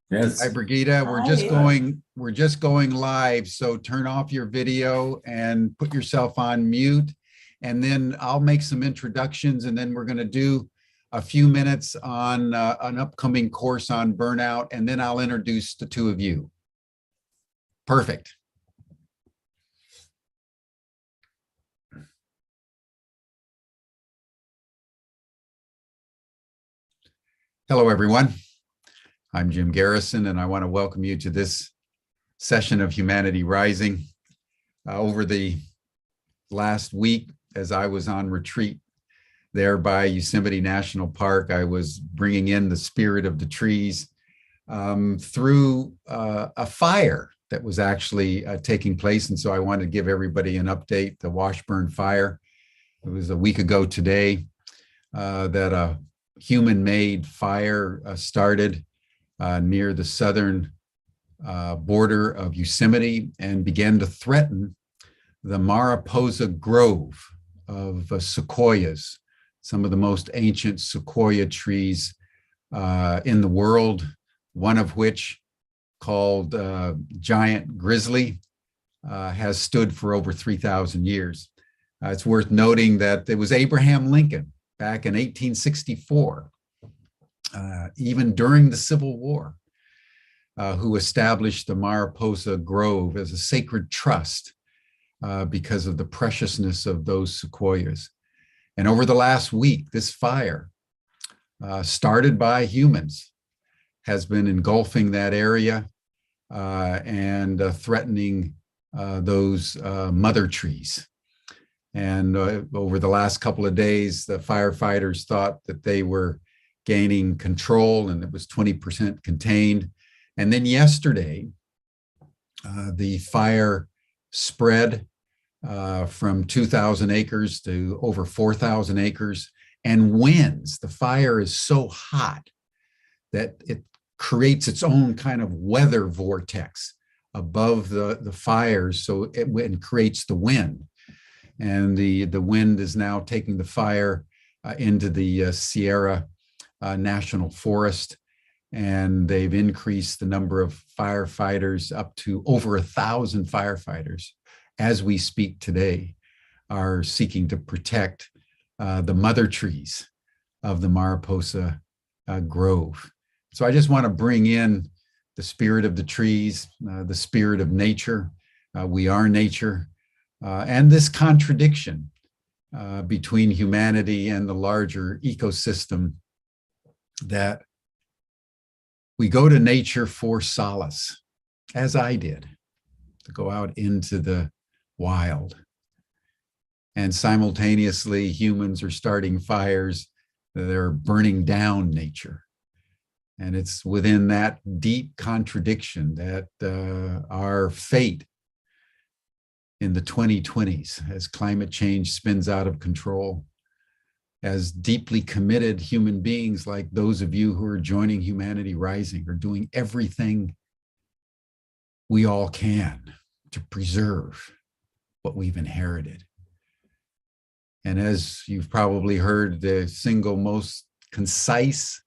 Hi, Yes. Brigida. Hi. We're just going live. So turn off your video and put yourself on mute. And then I'll make some introductions, and then we're going to do a few minutes on an upcoming course on burnout, and then I'll introduce the two of you. Perfect. Hello, everyone. I'm Jim Garrison, and I want to welcome you to this session of Humanity Rising. Over the last week, as I was on retreat there by Yosemite National Park, I was bringing in the spirit of the trees through a fire that was actually taking place. And so I wanted to give everybody an update. The Washburn fire, it was a week ago today that a human-made fire started near the southern border of Yosemite and began to threaten the Mariposa Grove of sequoias, some of the most ancient sequoia trees in the world, one of which, called Giant Grizzly, has stood for over 3,000 years. It's worth noting that it was Abraham Lincoln back in 1864, even during the Civil War, who established the Mariposa Grove as a sacred trust because of the preciousness of those sequoias. And over the last week, this fire, started by humans, has been engulfing that area and threatening those mother trees. And over the last couple of days, the firefighters thought that they were gaining control and it was 20% contained. And then yesterday, the fire spread from 2,000 acres to over 4,000 acres, and winds. The fire is so hot that it creates its own kind of weather vortex above the fires, so it creates the wind. And the wind is now taking the fire into the Sierra National Forest, and they've increased the number of firefighters up to over 1,000 firefighters as we speak today are seeking to protect the mother trees of the Mariposa Grove. So I just want to bring in the spirit of the trees, the spirit of nature. We are nature, and this contradiction between humanity and the larger ecosystem, that we go to nature for solace, as I did, to go out into the wild. And simultaneously, humans are starting fires that are burning down nature. And it's within that deep contradiction that our fate in the 2020s, as climate change spins out of control, as deeply committed human beings like those of you who are joining Humanity Rising, are doing everything we all can to preserve what we've inherited. And as you've probably heard, the single most concise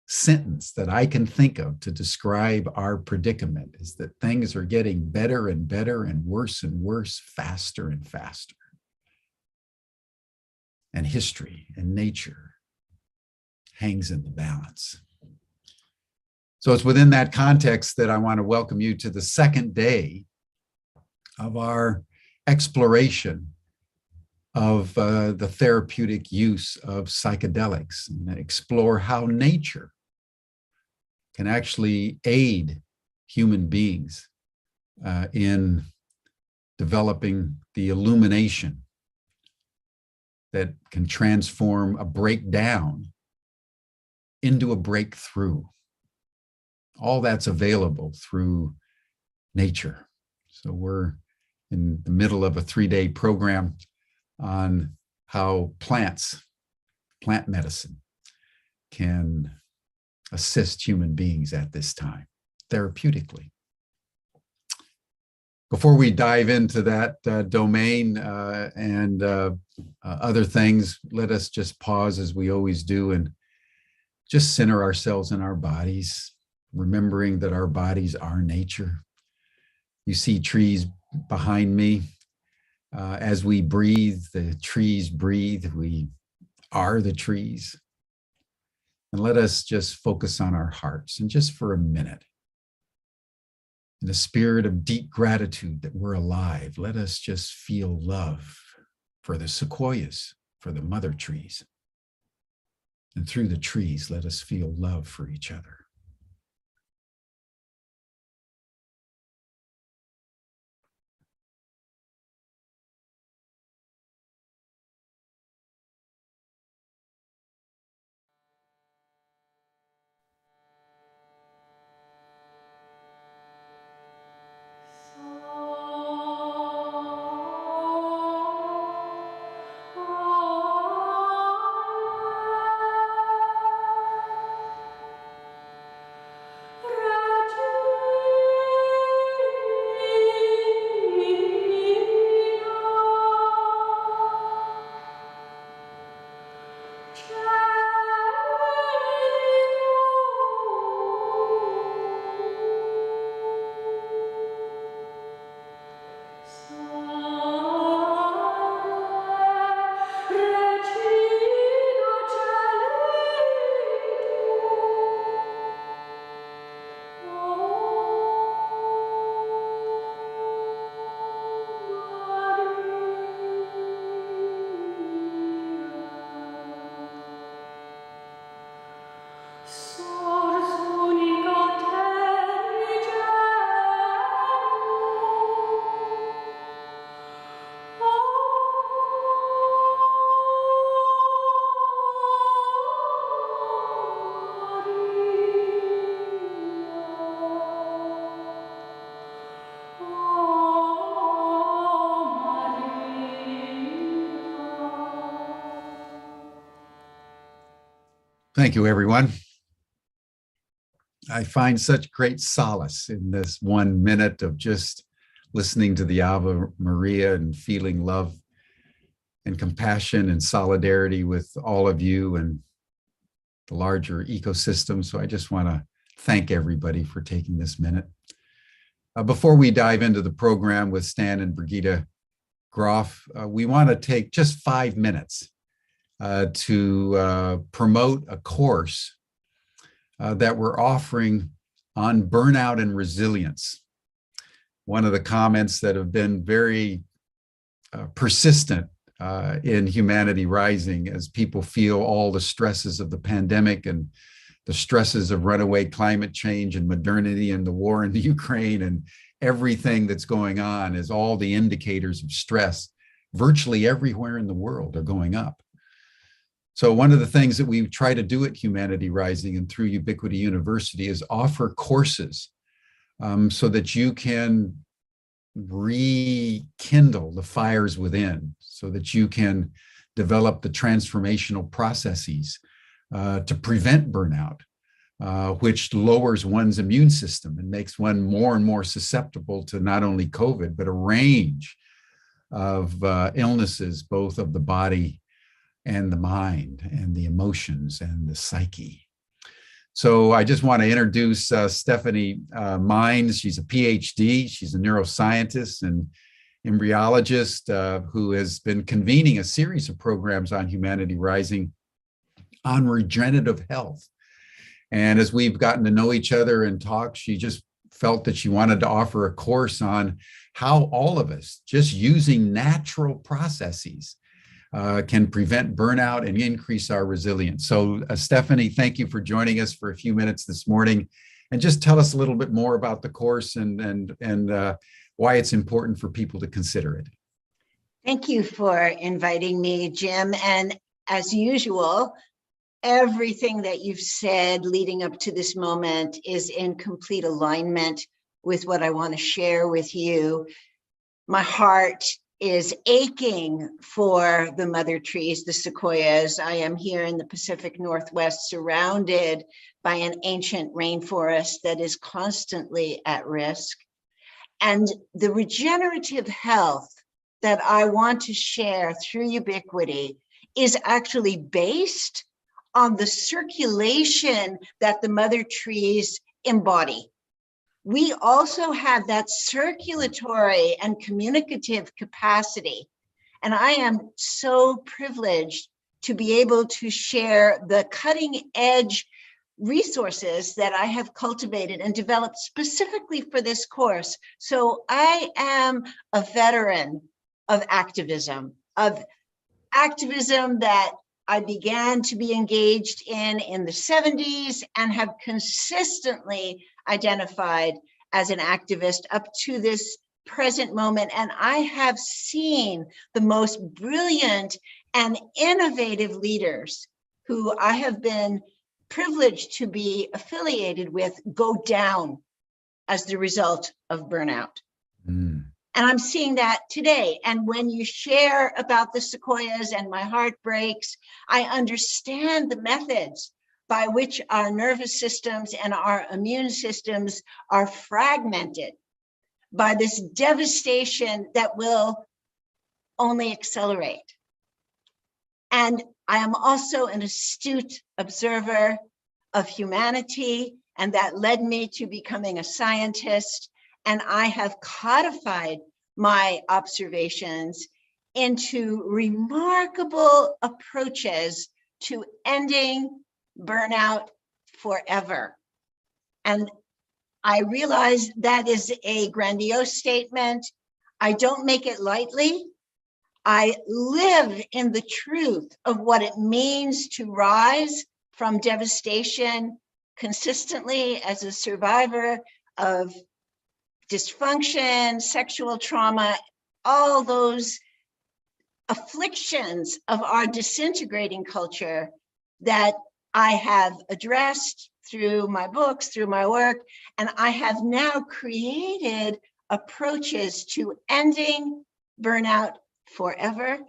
sentence that I can think of to describe our predicament is that things are getting better and better and worse, faster and faster. And history and nature hangs in the balance. So it's within that context that I want to welcome you to the second day of our exploration of the therapeutic use of psychedelics, and explore how nature can actually aid human beings in developing the illumination that can transform a breakdown into a breakthrough. All that's available through nature. So we're in the middle of a 3-day program on how plant medicine can assist human beings at this time, therapeutically. Before we dive into that domain and other things, let us just pause, as we always do, and just center ourselves in our bodies. remembering that our bodies are nature. You see trees behind me. As we breathe, the trees breathe. We are the trees. And let us just focus on our hearts, and just for a minute, in a spirit of deep gratitude that we're alive, let us just feel love for the sequoias, for the mother trees. And through the trees, let us feel love for each other. Thank you, everyone. I find such great solace in this 1 minute of just listening to the Ave Maria and feeling love and compassion and solidarity with all of you and the larger ecosystem. So I just want to thank everybody for taking this minute. Before we dive into the program with Stan and Brigitte Groff, we want to take just 5 minutes to promote a course that we're offering on burnout and resilience. One of the comments that have been very persistent in Humanity Rising, as people feel all the stresses of the pandemic and the stresses of runaway climate change and modernity and the war in the Ukraine and everything that's going on, is all the indicators of stress virtually everywhere in the world are going up. So one of the things that we try to do at Humanity Rising and through Ubiquity University is offer courses so that you can rekindle the fires within, so that you can develop the transformational processes to prevent burnout, which lowers one's immune system and makes one more and more susceptible to not only COVID, but a range of illnesses, both of the body and the mind and the emotions and the psyche. So I just want to introduce Stephanie Mines. She's a PhD. She's a neuroscientist and embryologist who has been convening a series of programs on Humanity Rising on regenerative health. And as we've gotten to know each other and talk, she just felt that she wanted to offer a course on how all of us, just using natural processes, can prevent burnout and increase our resilience. So Stephanie, thank you for joining us for a few minutes this morning. And just tell us a little bit more about the course and why it's important for people to consider it. Thank you for inviting me, Jim. And as usual, everything that you've said leading up to this moment is in complete alignment with what I want to share with you. My heart is aching for the mother trees, the sequoias. I am here in the Pacific Northwest, surrounded by an ancient rainforest that is constantly at risk. And the regenerative health that I want to share through Ubiquity is actually based on the circulation that the mother trees embody. We also have that circulatory and communicative capacity. And I am so privileged to be able to share the cutting edge resources that I have cultivated and developed specifically for this course. So I am a veteran of activism that I began to be engaged in the 70s and have consistently identified as an activist up to this present moment. And I have seen the most brilliant and innovative leaders who I have been privileged to be affiliated with go down as the result of burnout. Mm. And I'm seeing that today. And when you share about the sequoias and my heart breaks, I understand the methods by which our nervous systems and our immune systems are fragmented by this devastation that will only accelerate. And I am also an astute observer of humanity, and that led me to becoming a scientist. And I have codified my observations into remarkable approaches to ending burnout forever. And I realize that is a grandiose statement. I don't make it lightly. I live in the truth of what it means to rise from devastation consistently as a survivor of dysfunction, sexual trauma, all those afflictions of our disintegrating culture that I have addressed through my books, through my work, and I have now created approaches to ending burnout forever.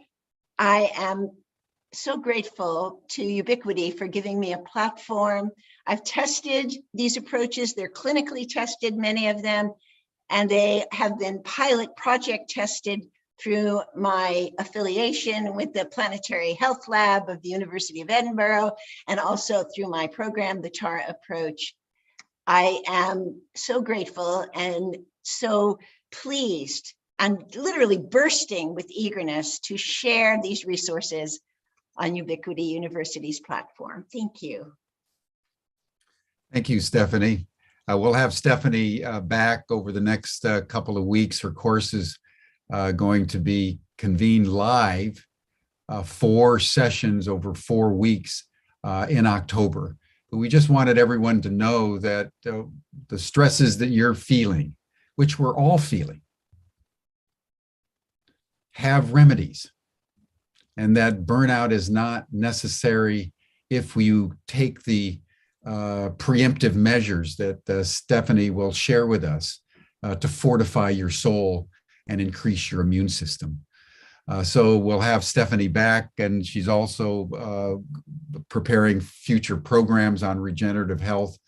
I am so grateful to Ubiquity for giving me a platform. I've tested these approaches. They're clinically tested, many of them, and they have been pilot project tested through my affiliation with the Planetary Health Lab of the University of Edinburgh, and also through my program, the TAR Approach. I am so grateful and so pleased and literally bursting with eagerness to share these resources on Ubiquity University's platform. Thank you. Thank you, Stephanie. We'll have Stephanie back over the next couple of weeks. Her course is going to be convened live, 4 sessions over 4 weeks in October. But we just wanted everyone to know that the stresses that you're feeling, which we're all feeling, have remedies, and that burnout is not necessary if you take the preemptive measures that Stephanie will share with us to fortify your soul and increase your immune system. So we'll have Stephanie back, and she's also preparing future programs on regenerative health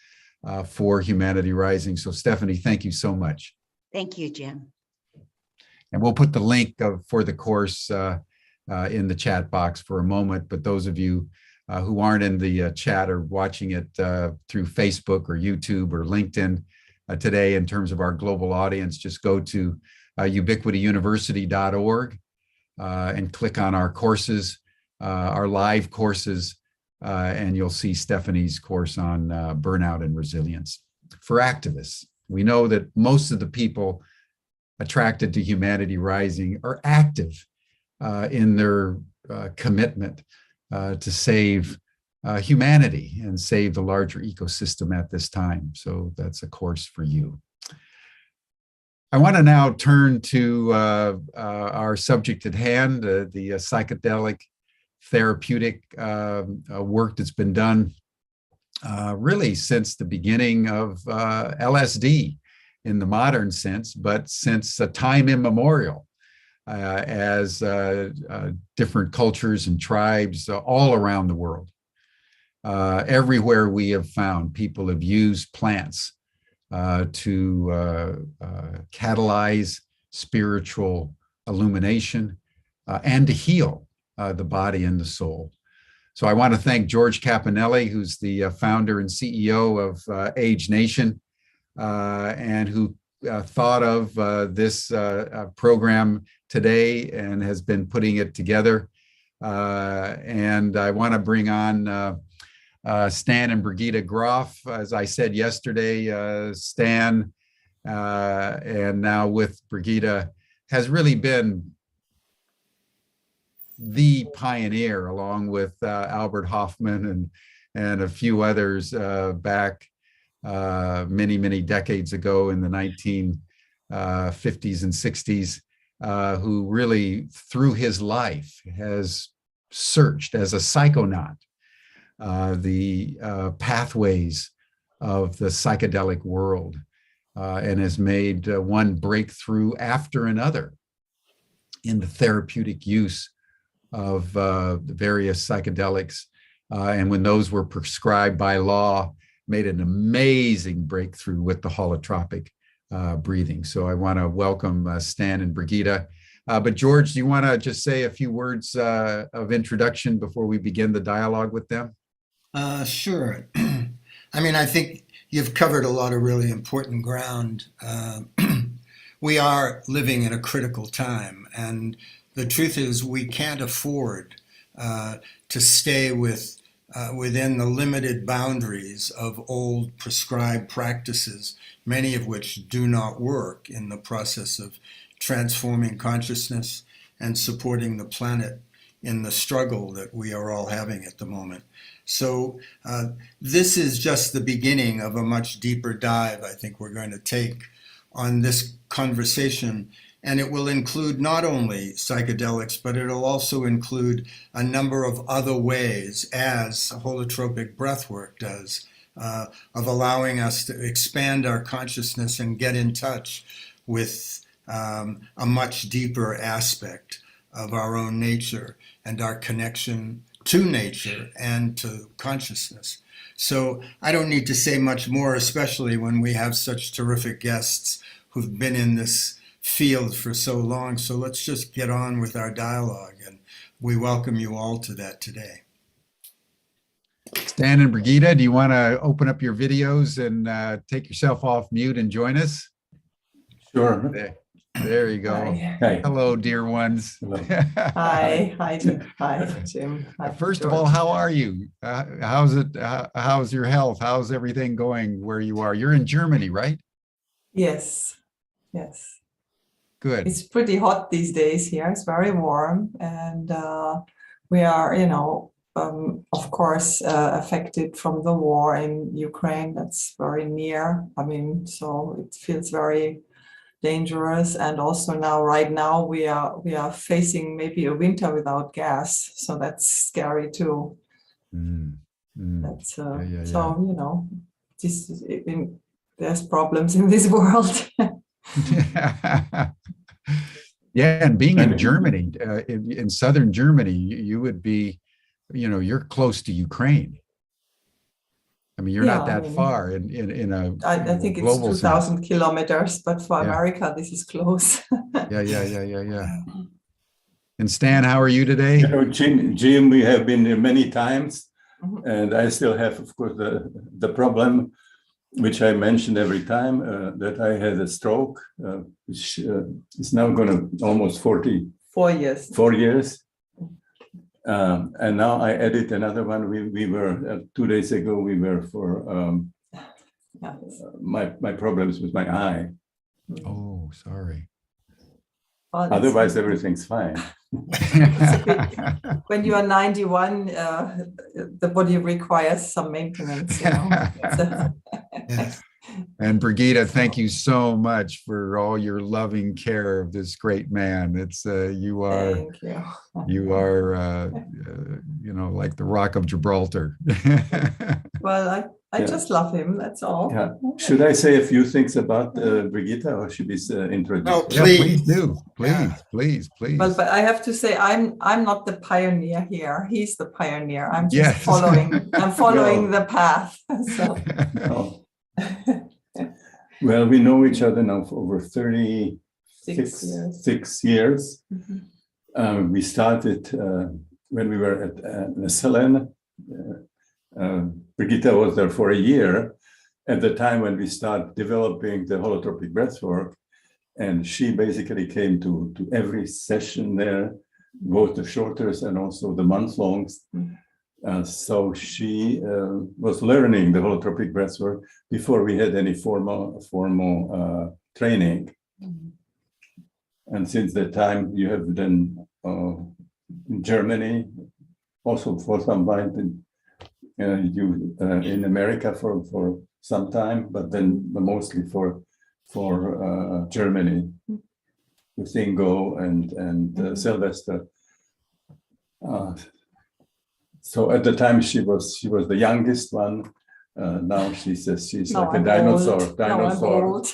for Humanity Rising. So Stephanie, thank you so much. Thank you, Jim. And we'll put the link for the course in the chat box for a moment, but those of you who aren't in the chat or watching it through Facebook or YouTube or LinkedIn today, in terms of our global audience, just go to ubiquityuniversity.org and click on our courses, our live courses, and you'll see Stephanie's course on burnout and resilience for activists. We know that most of the people attracted to Humanity Rising are active in their commitment to save humanity and save the larger ecosystem at this time. So that's a course for you. I want to now turn to our subject at hand, the psychedelic therapeutic work that's been done really since the beginning of LSD in the modern sense, but since time immemorial, as different cultures and tribes all around the world. Everywhere we have found, people have used plants to catalyze spiritual illumination and to heal the body and the soul. So I want to thank George Caponelli, who's the founder and CEO of Age Nation, and who thought of this program today and has been putting it together. And I want to bring on Stan and Brigitte Groff. As I said yesterday, Stan, and now with Brigitte, has really been the pioneer, along with Albert Hoffman and a few others back many, many decades ago in the 1950s and 60s, who really, through his life, has searched as a psychonaut the pathways of the psychedelic world, and has made one breakthrough after another in the therapeutic use of the various psychedelics. And when those were prescribed by law, made an amazing breakthrough with the holotropic breathing. So I want to welcome Stan and Brigitte. But George, do you want to just say a few words of introduction before we begin the dialogue with them? Sure. I mean, I think you've covered a lot of really important ground. We are living in a critical time, and the truth is we can't afford to stay within the limited boundaries of old prescribed practices, many of which do not work in the process of transforming consciousness and supporting the planet in the struggle that we are all having at the moment. So this is just the beginning of a much deeper dive I think we're going to take on this conversation. And it will include not only psychedelics, but it'll also include a number of other ways, as holotropic breathwork does, of allowing us to expand our consciousness and get in touch with a much deeper aspect of our own nature and our connection to nature and to consciousness. So I don't need to say much more, especially when we have such terrific guests who've been in this field for so long. So let's just get on with our dialogue, and we welcome you all to that today. Stan and Brigitte, do you want to open up your videos and take yourself off mute and join us? Sure. There you go. Hi. Hello, dear ones. Hello. Hi, Jim. Hi, First of George. all, how are you? How's it? How's your health? How's everything going where you are? You're in Germany, right? Yes. Good. It's pretty hot these days here. It's very warm, and we are, of course, affected from the war in Ukraine. That's very near. I mean, so it feels very dangerous. And also right now we are facing maybe a winter without gas. So that's scary too. That's Yeah. so there's problems in this world. Yeah, and being in Germany, in southern Germany, you would be, you're close to Ukraine. I mean, you're not that far in a I think it's global 2,000 sense. kilometers, but for America, this is close. Yeah. And Stan, how are you today? Jim, we have been there many times, and I still have, of course, the problem, which I mentioned every time, that I had a stroke, which is now going to almost 4 years. 4 years. And now I added another one. We were 2 days ago. We were for my problems with my eye. Oh, sorry. Oh, Otherwise, everything's fine. When you are 91, the body requires some maintenance. And Brigitte, thank you so much for all your loving care of this great man. It's you are like the Rock of Gibraltar. Well, I just love him. That's all. Yeah. Should I say a few things about Brigitte, or should we introduce? No, Yeah, please do. Please. But I have to say, I'm not the pioneer here. He's the pioneer. I'm just Yes. following. I'm following the path. So. No. Well, we know each other now for over 36 years. We started when we were at Selene, Brigitte was there for a year at the time when we started developing the holotropic breathwork. And she basically came to every session there, both the shorters and also the month-longs. So she was learning the holotropic breathwork before we had any formal training. And since that time, you have been in Germany, also for some time, in America for some time, but then mostly for Germany, with Ingo and Sylvester. So at the time she was the youngest one. Now she says she's Now like a I'm dinosaur. old. Now I'm old.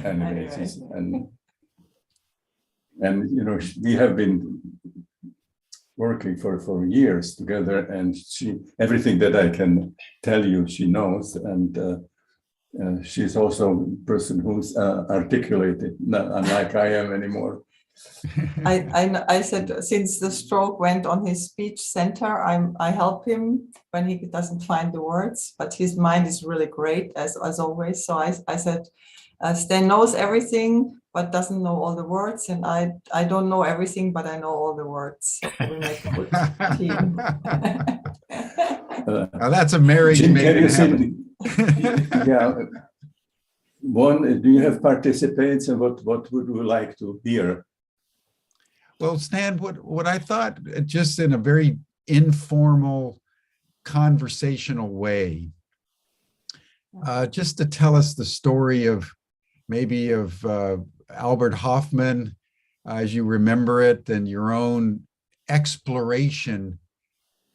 Anyway, Anyway. and you know, we have been working for years together, and she, everything that I can tell you, she knows, and she's also a person who's articulated, not unlike I am anymore. I said, since the stroke went on his speech center, I help him when he doesn't find the words, but his mind is really great as always. So I said, Stan knows everything, but doesn't know all the words. And I don't know everything, but I know all the words. So we make a good team. Now that's a marriage Jim, made can in you heaven. yeah. One, do you have participants, and what would you like to hear? Well, Stan, what I thought, just in a very informal, conversational way, just to tell us the story of maybe of Albert Hoffman, as you remember it, and your own exploration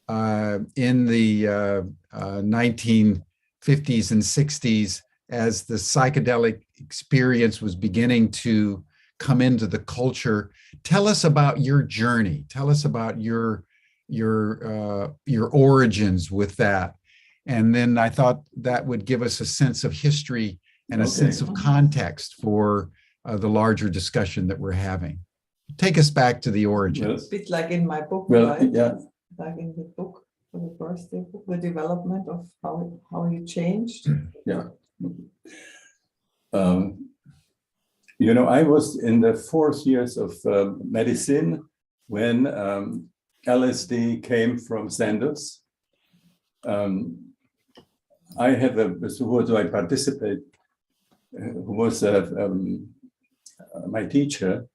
in the 1950s and 60s as the psychedelic experience was beginning to come into the culture. Tell us about your journey. Tell us about your origins with that. And then I thought that would give us a sense of history and a sense of context for the larger discussion that we're having. Take us back to the origins. A bit like in my book, Well, right? yeah. Like in the book, for the first book, the development of how you changed. Yeah. You know, I was in the 4th years of medicine when LSD came from Sanders. I have who do I participate? Who was my teacher,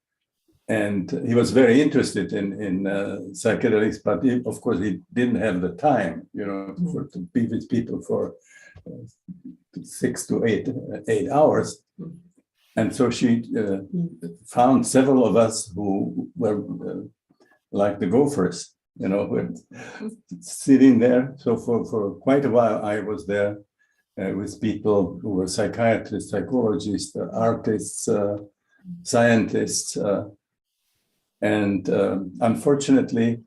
and he was very interested in psychedelics, but of course he didn't have the time, you know, to be with people for 6 to 8 hours. And so she found several of us who were like the gophers, you know, sitting there. So for quite a while, I was there with people who were psychiatrists, psychologists, artists, scientists. And unfortunately,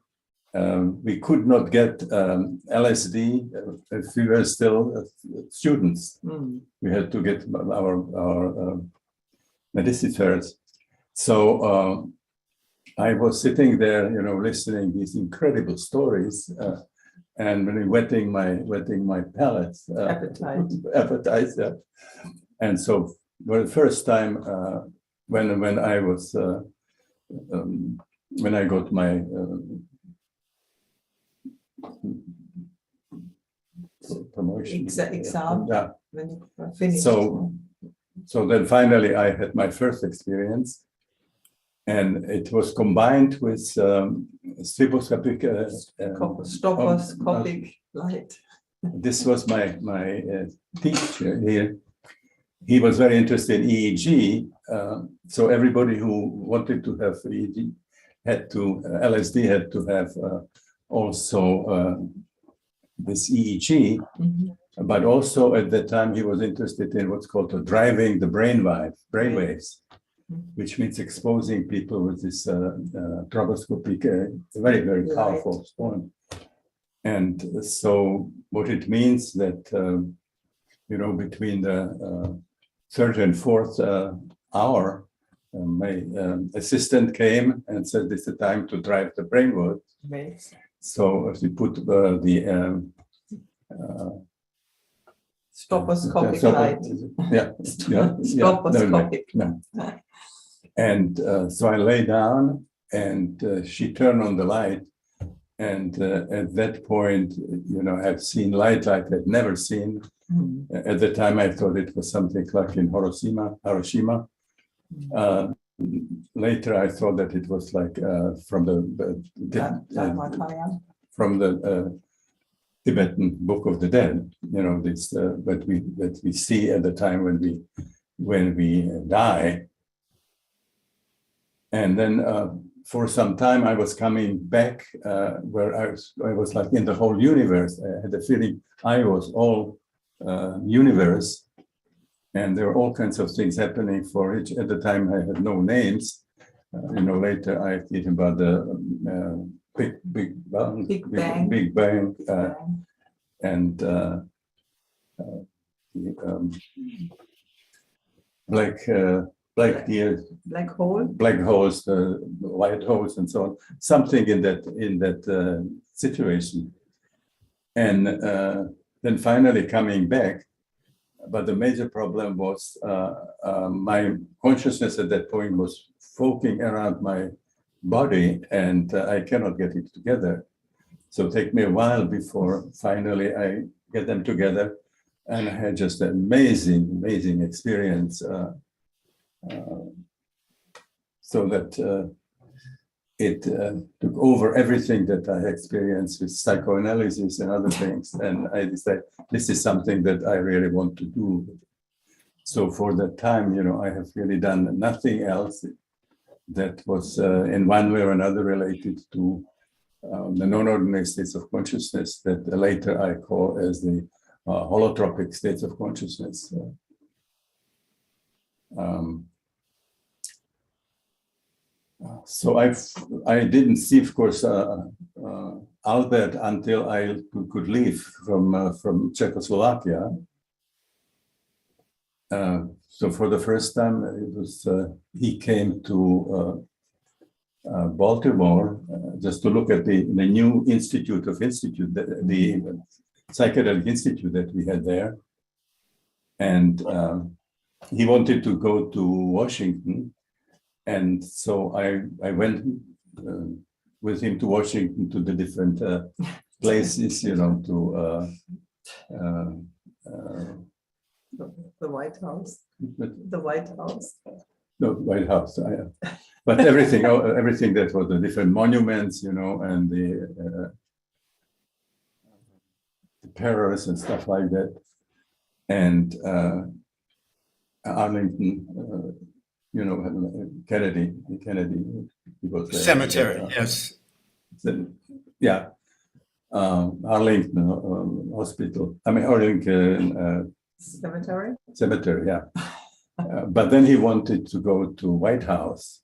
we could not get LSD if we were still students. We had to get our medicitors. So I was sitting there, you know, listening these incredible stories, and really wetting my palate, appetite. And so, for the first time, when I was when I got my promotion Exam. Yeah. When you finished. So then finally I had my first experience, and it was combined with stroboscopic light. This was my teacher here. He was very interested in EEG. So everybody who wanted to have EEG LSD had to have also this EEG. But also at that time, he was interested in what's called driving the brainwaves, which means exposing people with this stroboscopic, very, very powerful form. And so what it means that, you know, between the 3rd and 4th hour, my assistant came and said, "This is the time to drive the brainwave." Amazing. So she put the Stroboscopic so- light. Yeah, yeah, Stroboscopic. no. And so I lay down, and she turned on the light. And at that point, I've seen light like I'd never seen. At the time, I thought it was something like in Hiroshima. Later, I thought that it was like from the Tibetan Book of the Dead. This that we see at the time when we die. And then for some time, I was coming back where I was like in the whole universe. I had the feeling I was all universe, and there were all kinds of things happening for each. At the time, I had no names. Later I think about the Big Bang, and Black hole. black holes, white holes, and so on. Something in that situation, and then finally coming back. But the major problem was my consciousness at that point was floating around my body, and I cannot get it together. So it took me a while before finally I get them together, and I had just an amazing experience. So that it took over everything that I experienced with psychoanalysis and other things. And I decided this is something that I really want to do. So for that time, I have really done nothing else that was in one way or another related to the non-ordinary states of consciousness that later I call as the holotropic states of consciousness. So I didn't see, of course, Albert until I could leave from Czechoslovakia. So for the first time, it was he came to Baltimore just to look at the new the Psychedelic Institute that we had there, and he wanted to go to Washington. And so I went with him to Washington, to the different places, to the White House. The White House. No, White House. But everything that was the different monuments, and the Paris and stuff like that, and Arlington. Kennedy, he was there. Cemetery, yes. Yeah, Arlington Hospital. Arlington Cemetery. Yeah. But then he wanted to go to White House,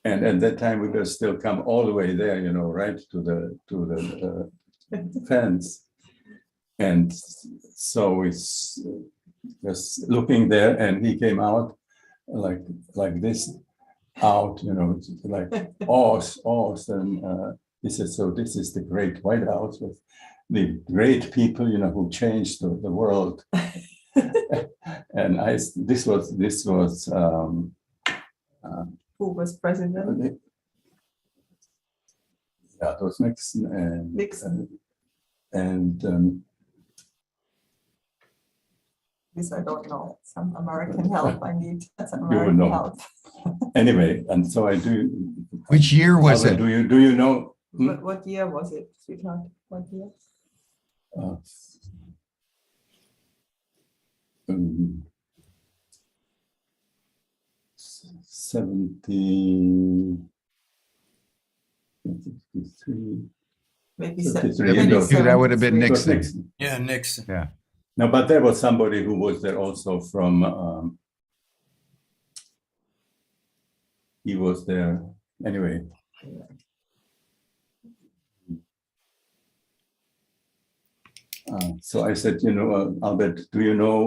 and at that time we were still come all the way there, right to the fence, and so we was looking there, and he came out. Like this out, like Oz, and he said, so this is the great White House with the great people, who changed the world. And this was who was president? Yeah, it was Nixon, and this I don't know. Some American help. I need some you would American know. help. Anyway, and so I do. Which year was it? Do you know? What year was it, sweetheart? What year? 73. Maybe 73. That would have been It was Nixon. Yeah, Nixon. Yeah. No, but there was somebody who was there also from. He was there anyway. So I said, Albert, do you know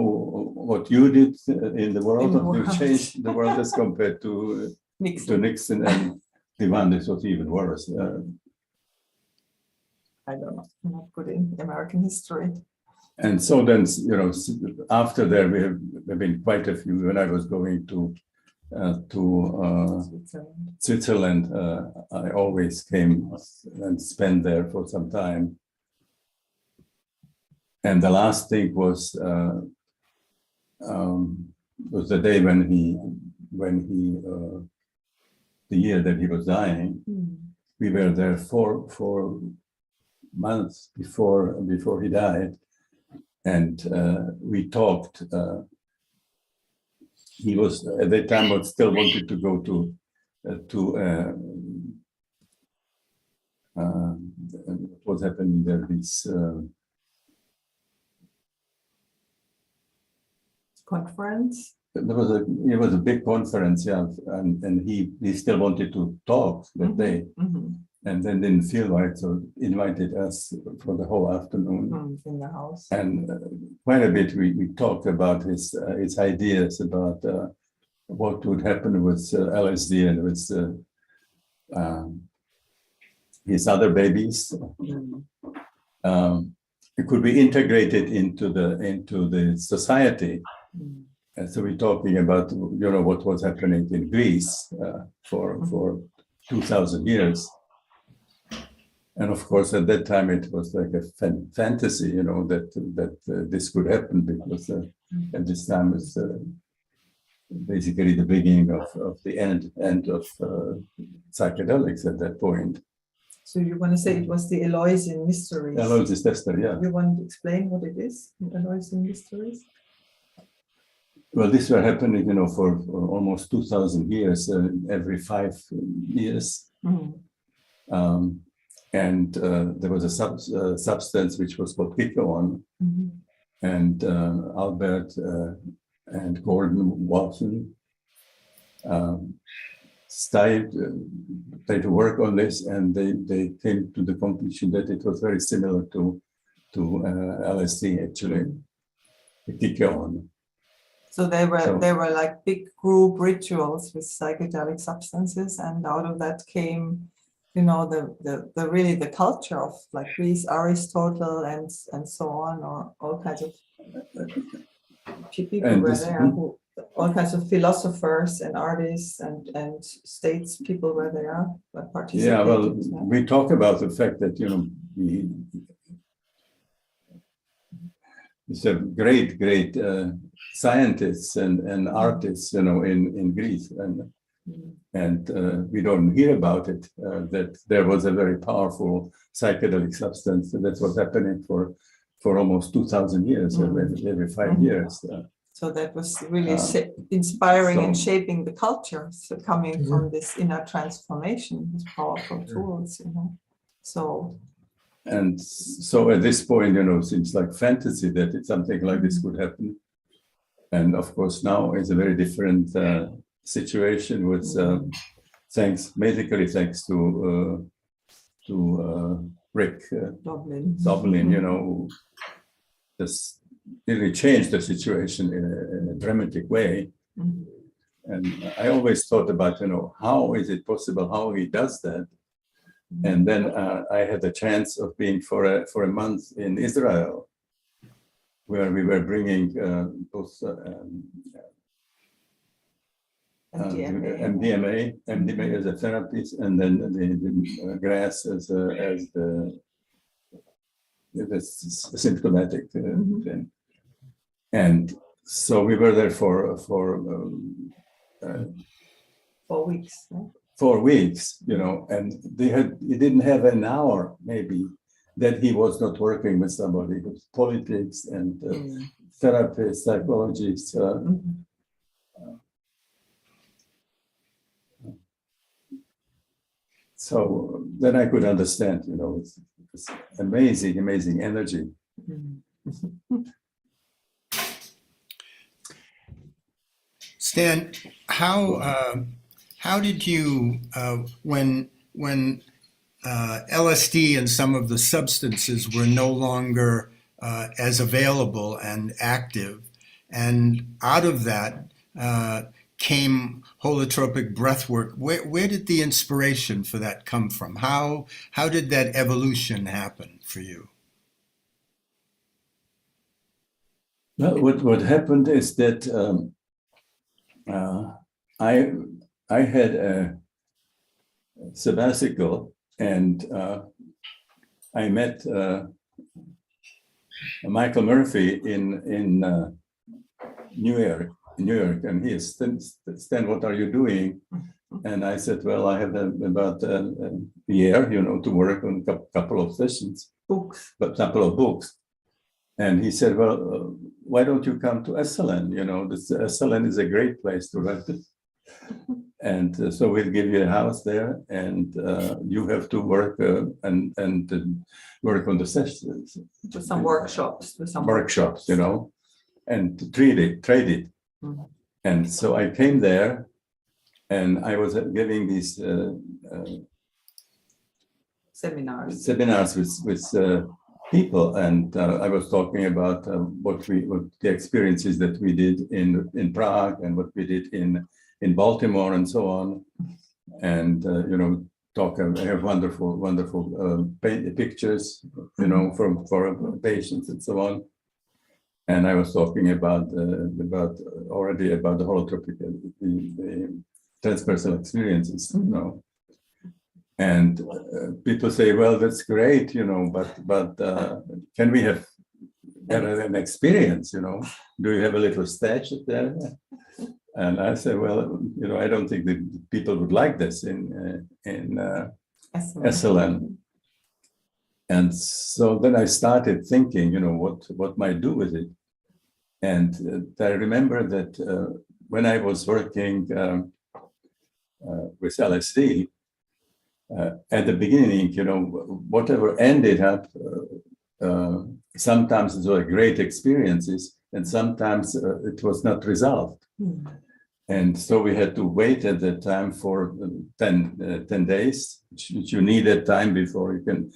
what you did in the world? In the You world. changed the world as compared to Nixon, and the one that was even worse. I don't know. I'm not good in American history. And so then, after there, we have been quite a few. When I was going to Switzerland, I always came and spent there for some time. And the last thing was the day when he the year that he was dying. We were there for months before he died, and we talked. He was at that time, but still wanted to go to what was happening there. This conference. it was a big conference, yeah, and he still wanted to talk that day, and then didn't feel right, so invited us for the whole afternoon in the house. And quite a bit we talked about his ideas about what would happen with LSD and with his other babies. It could be integrated into the society. And so we're talking about what was happening in Greece for 2,000 years. And of course, at that time, it was like a fantasy, that this could happen, because at this time was basically the beginning of the end of psychedelics at that point. So you want to say it was the Eleusinian mysteries? Eleusinian Tester, yeah. You want to explain what it is, Eleusinian mysteries? Well, these were happening, for almost 2,000 years, every 5 years. And there was a substance which was called Kikoon, and Albert and Gordon Watson tried to work on this, and they came to the conclusion that it was very similar to LSD, actually, the Kikoon. So they were like big group rituals with psychedelic substances, and out of that came, the really the culture of like Greece, Aristotle, and so on, or all kinds of people were there, all kinds of philosophers and artists and statespeople were there, participating. Yeah, well, we talk about the fact that it's a great scientists and artists, in Greece, and we don't hear about it, that there was a very powerful psychedelic substance that was happening for almost 2,000 years, every 5 years. So that was really inspiring and shaping the culture. So coming from this inner transformation, these powerful tools, So. And so at this point, seems like fantasy that something like this could happen. And of course, now it's a very different situation with thanks to Rick Doblin, just really changed the situation in a dramatic way. And I always thought about, how is it possible, how he does that? And then I had the chance of being for a month in Israel, where we were bringing both MDMA as a therapist, and then the grass as the symptomatic thing. And so we were there for 4 weeks. 4 weeks, and he didn't have an hour maybe that he was not working with somebody with politics and therapists, psychologists. So then I could understand, it's amazing energy. Stan, how did you, when LSD and some of the substances were no longer as available and active. And out of that came holotropic breathwork. Where did the inspiration for that come from? How did that evolution happen for you? Well, what happened is that I had a sabbatical, and I met Michael Murphy in New York, and he asked, Stan, what are you doing? And I said, well, I have about a year, to work on a couple of sessions, a couple of books. And he said, well, why don't you come to SLN? SLN is a great place to write it. And so we'll give you a house there, and you have to work and work on the sessions. Do some workshops. And trade it. Mhm. And so I came there, and I was giving these seminars with people, and I was talking about what the experiences that we did in Prague and what we did in Baltimore and so on, and I have wonderful pictures, for patients and so on. And I was talking about the holotropic, the transpersonal experiences, And people say, well, that's great, but can we have an experience, Do you have a little stage there? And I said, well, I don't think that people would like this in SLN. And so then I started thinking, what might do with it. And I remember that when I was working with LSD, at the beginning, whatever ended up, sometimes it was great experiences, and sometimes it was not resolved. Mm. And so we had to wait at that time for 10 days, which you need that time before you can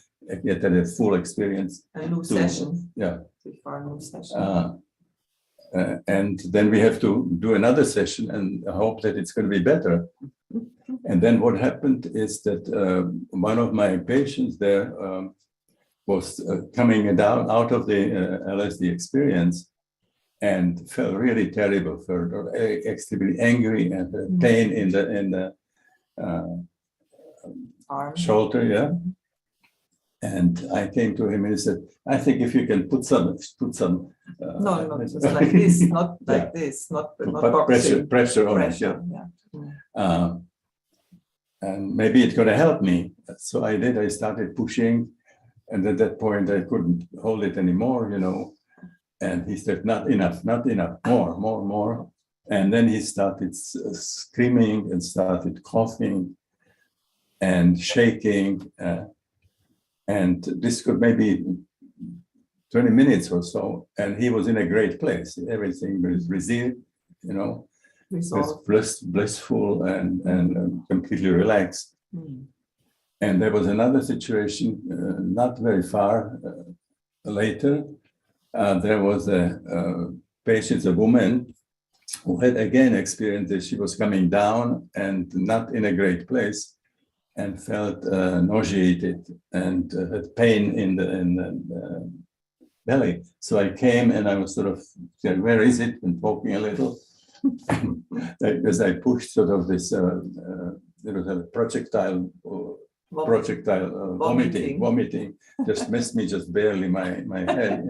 get a full experience. A new session. Yeah. Before a new session. And then we have to do another session and hope that it's going to be better. And then what happened is that one of my patients there was coming down out of the LSD experience and felt really terrible, felt extremely angry and pain in the shoulder, yeah. And I came to him and he said, I think if you can put some no, not just like this, not like this, not pressure on it, yeah. And maybe it's going to help me. So I did. I started pushing, and at that point I couldn't hold it anymore, And he said, not enough, more. And then he started screaming and started coughing and shaking. And this could maybe 20 minutes or so. And he was in a great place. Everything was resilient, was blissful and completely relaxed. Mm. And there was another situation not very far later. There was a patient, a woman, who had again experienced that she was coming down and not in a great place, and felt nauseated and had pain in the belly. So I came and I was sort of saying, where is it? And poking a little. As I pushed sort of this, there was a projectile vomiting, just missed me just barely my head,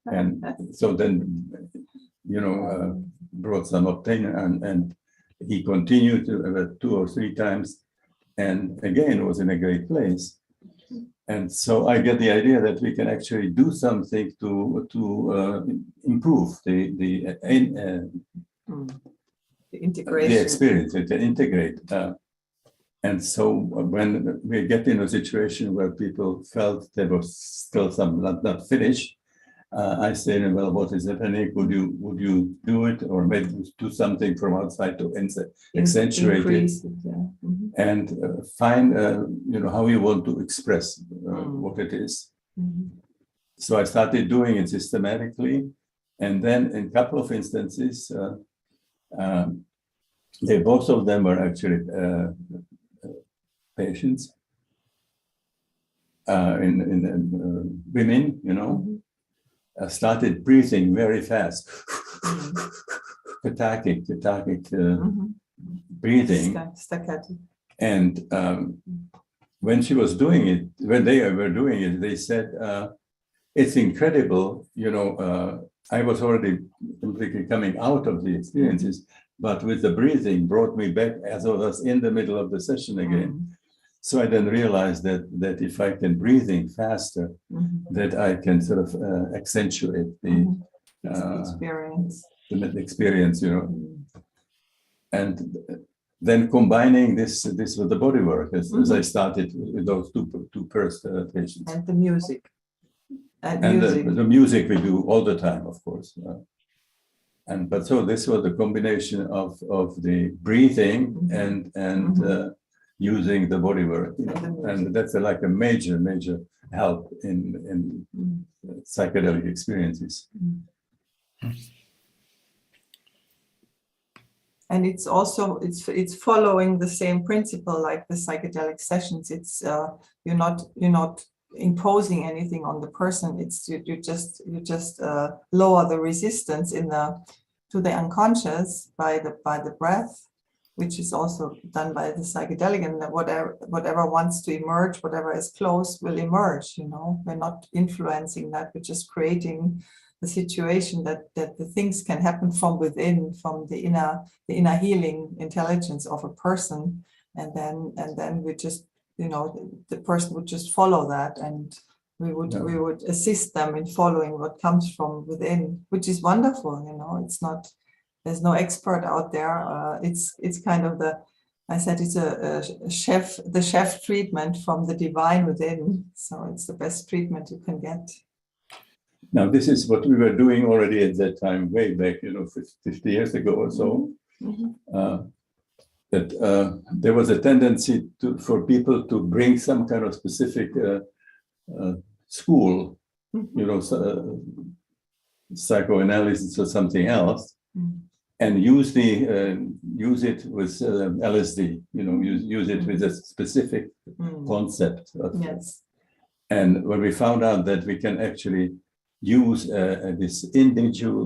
And so then, brought some obtainer and he continued to 2 or 3 times, and again was in a great place. And so I get the idea that we can actually do something to improve the integration, the experience, to integrate. And so when we get in a situation where people felt there was still some not finished, I say, well, what is happening? Would you do it, or maybe do something from outside to accentuate it, yeah. Mm-hmm. and find how you want to express what it is. Mm-hmm. So I started doing it systematically. And then in a couple of instances, both of them were actually patients, women, started breathing very fast, therapeutic breathing. Staccato. And when she was doing it, when they were doing it, they said, it's incredible, I was already completely coming out of the experiences, but with the breathing brought me back as I was in the middle of the session again. So I then realized that if I can breathing faster, that I can sort of accentuate the experience. The experience, and then combining this with the body work as I started with those two first patients. And the music. And the music we do all the time, of course. But so this was the combination of the breathing and using the body work, and that's like a major help in psychedelic experiences. And it's also it's following the same principle like the psychedelic sessions. It's you're not imposing anything on the person. It's you just lower the resistance to the unconscious by the breath, which is also done by the psychedelic, and that whatever wants to emerge, whatever is close will emerge. We're not influencing that. We're just creating the situation that the things can happen from within, from the inner healing intelligence of a person, and then we just the person would just follow that, and we would assist them in following what comes from within, which is wonderful. It's not, there's no expert out there. It's kind of it's the chef treatment from the divine within. So it's the best treatment you can get. Now, this is what we were doing already at that time, way back, 50 years ago or so. That there was a tendency for people to bring some kind of specific school, psychoanalysis or something else, and use it with LSD. Use it with a specific concept. Yes. And when we found out that we can actually use this individual,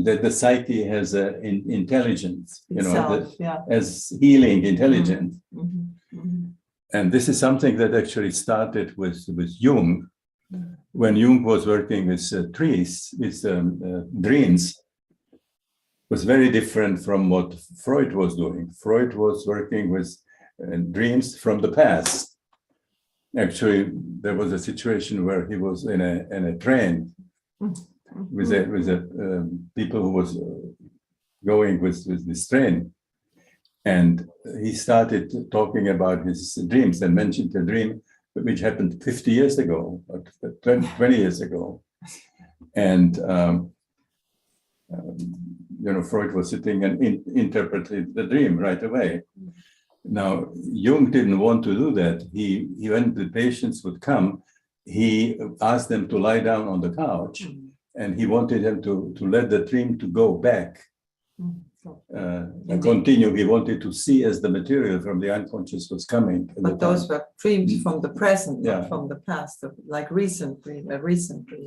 that the psyche has an intelligence, as healing intelligence. And this is something that actually started with Jung, when Jung was working with trees, with dreams. Was very different from what Freud was doing. Freud was working with dreams from the past. Actually, there was a situation where he was in a train with people who was going with this train, and he started talking about his dreams and mentioned a dream which happened 50 years ago, or 20 years ago, and Freud was sitting and interpreted the dream right away. Now, Jung didn't want to do that. He when the patients would come, he asked them to lie down on the couch, and he wanted them to let the dream to go back and continue. He wanted to see as the material from the unconscious was coming. But those were dreams from the present, not from the past, like recent dream.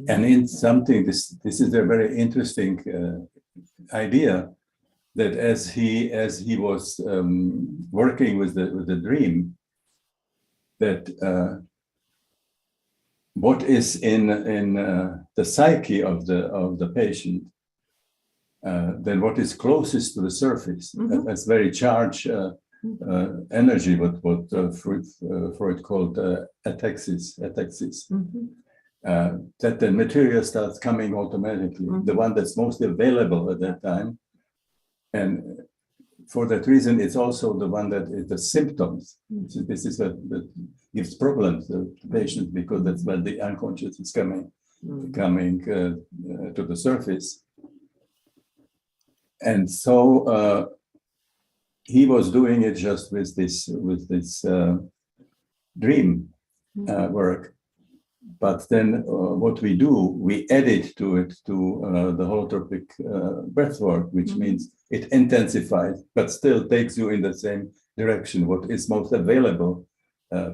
And in something, this is a very interesting idea, that as he was working with the dream, that what is in the psyche of the patient, then what is closest to the surface, that's very charged energy, what Freud called ataxis, that the material starts coming automatically, the one that's most available at that time. And for that reason, it's also the one that is the symptoms. This is that gives problems to the patient, because that's when the unconscious is coming to the surface. And so he was doing it just with this dream, work. But then what we do, we add it to the holotropic breath work, which means it intensifies, but still takes you in the same direction, what is most available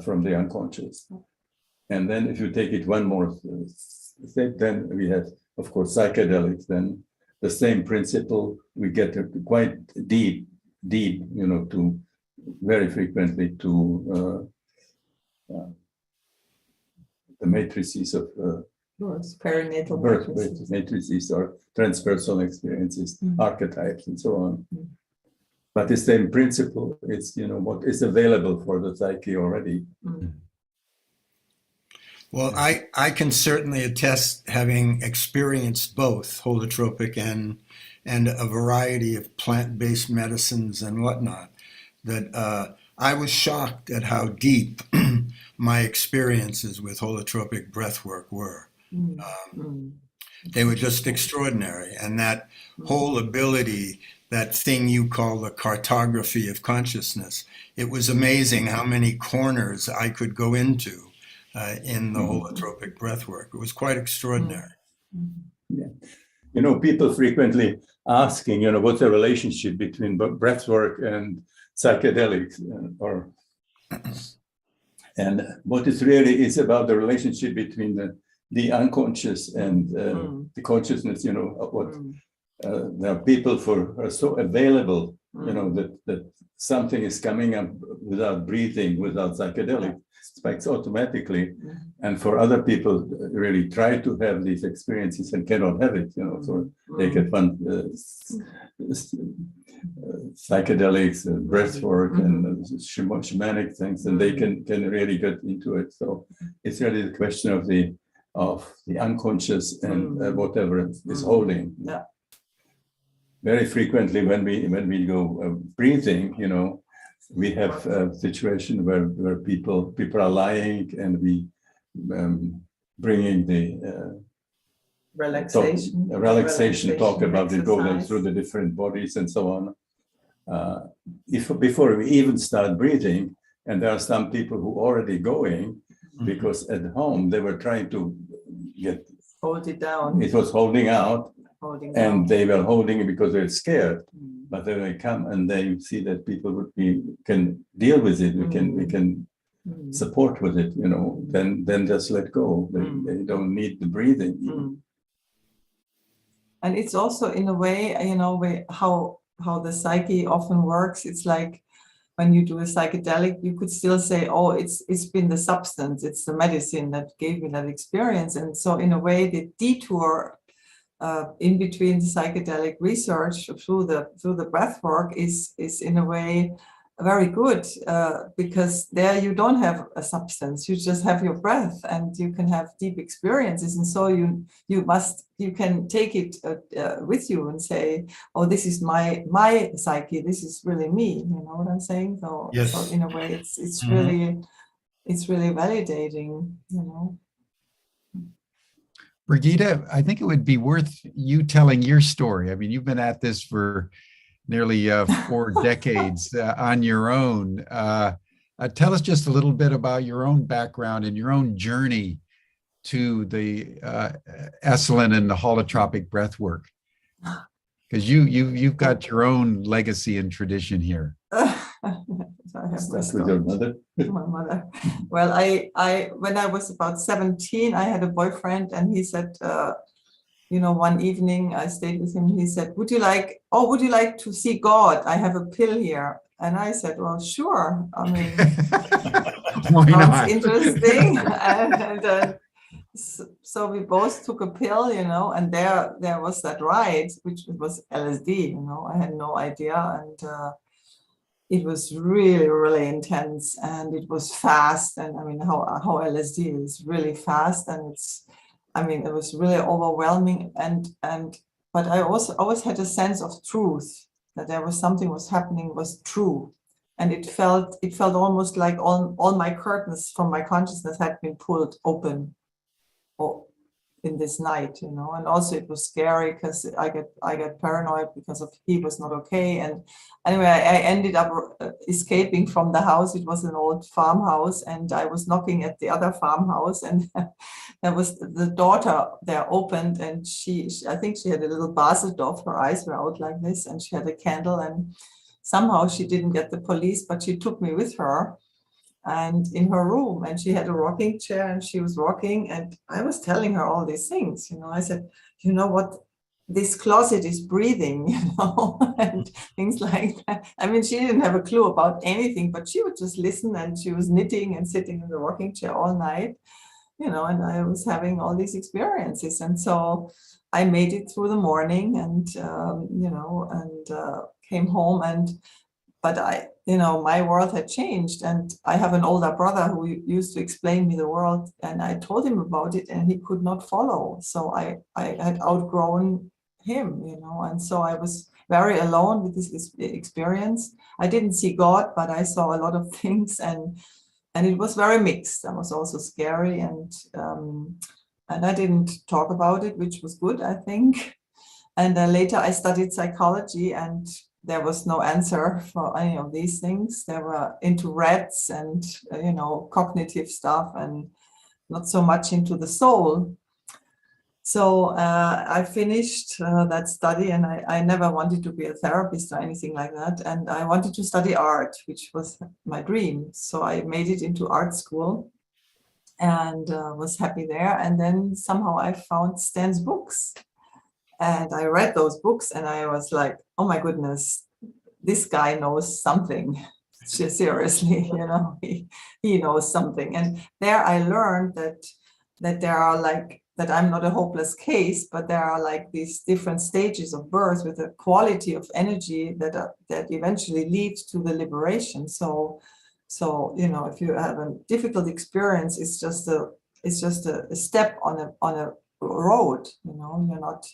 from the unconscious. And then if you take it one more step, then we have, of course, psychedelics, then the same principle, we get quite deep, to very frequently to the matrices of perinatal birth matrices. matrices or transpersonal experiences, archetypes, and so on. But the same principle is, what is available for the psyche already. Well, I can certainly attest, having experienced both holotropic and a variety of plant-based medicines and whatnot, that I was shocked at how deep my experiences with holotropic breathwork were. They were just extraordinary. And that whole ability, that thing you call the cartography of consciousness, it was amazing how many corners I could go into in the holotropic breathwork. It was quite extraordinary. Yeah. People frequently asking, what's the relationship between breathwork and psychedelics, and what it really is about the relationship between the unconscious and the consciousness. What there are people who are so available, that something is coming up without breathing, without psychedelic, spikes automatically, and for other people really try to have these experiences and cannot have it. So they get one psychedelics, breathwork, and shamanic things, and they can really get into it. So it's really the question of the unconscious and whatever is holding. Yeah. Very frequently, when we go breathing, we have a situation where people are lying, and we bringing the relaxation talk about it, go through the different bodies and so on. Before we even start breathing, and there are some people who already going, because at home they were trying to hold it down. It was holding out, and they were holding it because they're scared. But then they come and they see that people can deal with it. We can support with it. Then just let go. They don't need the breathing. And it's also, in a way, how the psyche often works. It's like when you do a psychedelic, you could still say, oh, it's been the substance, it's the medicine that gave me that experience. And so in a way, the detour in between the psychedelic research through the breath work is in a way very good, because there you don't have a substance, you just have your breath, and you can have deep experiences. And so you can take it with you and say, oh, this is my psyche, this is really me. You know what I'm saying? So, Yes. So in a way, it's really validating. Brigitte, I think it would be worth you telling your story. I mean, you've been at this for nearly 4 decades on your own. Tell us just a little bit about your own background and your own journey to the Esalen and the holotropic breath work, because you've got your own legacy and tradition here. That's with your mother. My mother. Well, I when I was about 17, I had a boyfriend, and he said, one evening I stayed with him. He said, would you like to see God? I have a pill here. And I said, well, sure. I mean, Why not? sounds interesting. and so we both took a pill, and there was that ride, which was LSD. I had no idea, and it was really, really intense, and it was fast. And I mean, how LSD is really fast, and it was really overwhelming. But I also always had a sense of truth, that there was something was happening was true, and it felt almost like all my curtains from my consciousness had been pulled open. in this night, you know. And also it was scary because I get paranoid because of he was not okay. And anyway, I ended up escaping from the house. It was an old farmhouse, and I was knocking at the other farmhouse, and there was the daughter there opened, and I think she had a little Basildorf. Her eyes were out like this, and she had a candle, and somehow she didn't get the police, but she took me with her. And in her room, and she had a rocking chair, and she was rocking, and I was telling her all these things, you know. I said, you know what, this closet is breathing, you know, and things like that. I mean, she didn't have a clue about anything, but she would just listen, and she was knitting and sitting in the rocking chair all night, you know, and I was having all these experiences. And so I made it through the morning, and you know, and came home, but my world had changed, and I have an older brother who used to explain me the world, and I told him about it, and he could not follow. So I had outgrown him, you know, and so I was very alone with this experience. I didn't see God, but I saw a lot of things, and it was very mixed. It was also scary, and I didn't talk about it, which was good, I think. And later I studied psychology, and there was no answer for any of these things. They were into rats and, you know, cognitive stuff, and not so much into the soul. So I finished that study, and I never wanted to be a therapist or anything like that. And I wanted to study art, which was my dream. So I made it into art school, and was happy there. And then somehow I found Stan's books. And I read those books, and I was like, oh my goodness, this guy knows something. Seriously, you know, he knows something. And there I learned that there are like, that I'm not a hopeless case, but there are like these different stages of birth with a quality of energy that eventually leads to the liberation. So, you know, if you have a difficult experience, it's just a step on a road, you know.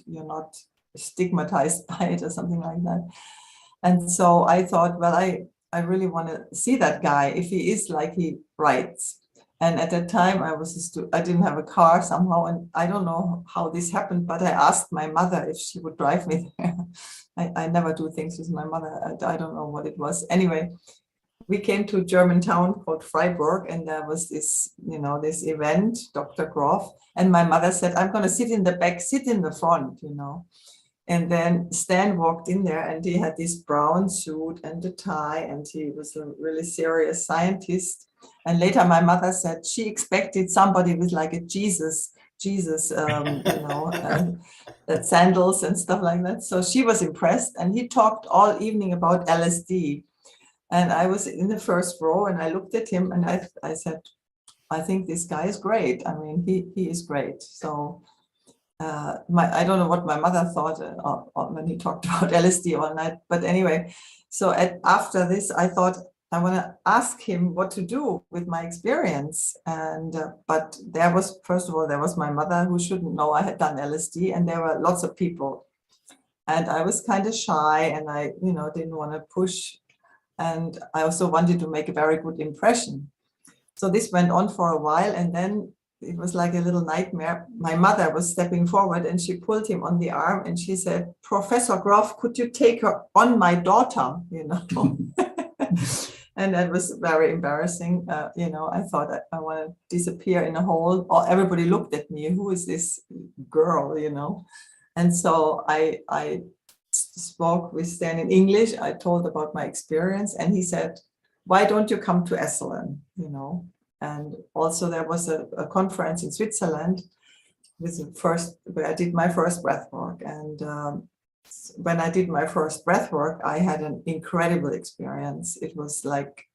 You're not stigmatized by it or something like that. And so I thought, well, I really want to see that guy if he is like he writes. And at that time I didn't have a car somehow, and I don't know how this happened, but I asked my mother if she would drive me there. I never do things with my mother. I don't know what it was. Anyway, we came to a German town called Freiburg, and there was this, you know, this event, Dr. Groff, and my mother said, I'm going to sit in the back, sit in the front, you know. And then Stan walked in there, and he had this brown suit and a tie, and he was a really serious scientist. And later my mother said she expected somebody with like a Jesus, you know, sandals and stuff like that. So she was impressed, and he talked all evening about LSD. And I was in the first row, and I looked at him, and I said, I think this guy is great. I mean, he is great. So I don't know what my mother thought when he talked about LSD all night. But anyway, so after this, I thought I want to ask him what to do with my experience. And but first of all, there was my mother, who shouldn't know I had done LSD, and there were lots of people. And I was kind of shy, and I, you know, didn't want to push. And I also wanted to make a very good impression. So this went on for a while, and then it was like a little nightmare. My mother was stepping forward, and she pulled him on the arm, and she said, Professor Groff, could you take her on my daughter, you know? And that was very embarrassing. You know, I thought I want to disappear in a hole. Or everybody looked at me, who is this girl, you know? And so I spoke with Stan in English. I told about my experience, and he said, why don't you come to Esselen, you know? And also there was a conference in Switzerland where I did my first breath work. And when I did my first breath work, I had an incredible experience. It was like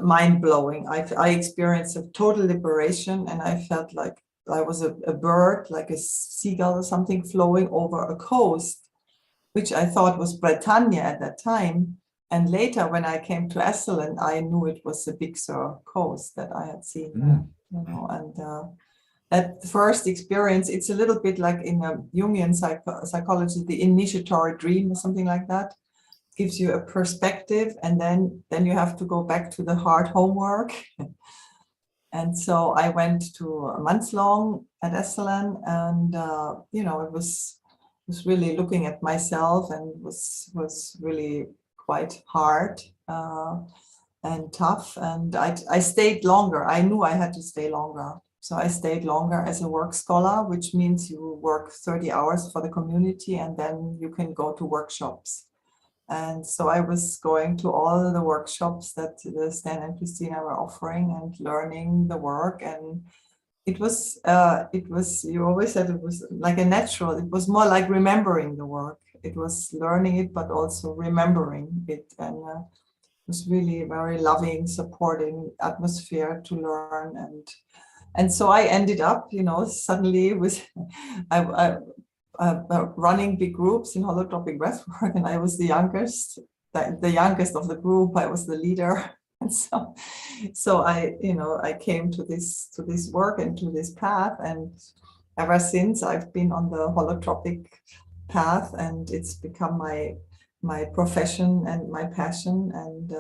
mind-blowing. I experienced a total liberation, and I felt like I was a bird, like a seagull or something, floating over a coast, which I thought was Britannia at that time. And later, when I came to Esselen, I knew it was the Big Sur coast that I had seen, you know. And that first experience, it's a little bit like in a Jungian psychology, the initiatory dream or something like that. Gives you a perspective, and then you have to go back to the hard homework. And so I went to a month long at Esalen, and it was really looking at myself, and was really quite hard and tough. And I stayed longer. I knew I had to stay longer. So I stayed longer as a work scholar, which means you work 30 hours for the community and then you can go to workshops. And so I was going to all the workshops that Stan and Christina were offering and learning the work. And it was, you always said it was like a natural, it was more like remembering the work. It was learning it, but also remembering it. And it was really a very loving, supporting atmosphere to learn. And so I ended up, suddenly with running big groups in holotropic breathwork, and I was the youngest of the group. I was the leader, and so I came to this work and to this path, and ever since I've been on the holotropic path, and it's become my profession and my passion, and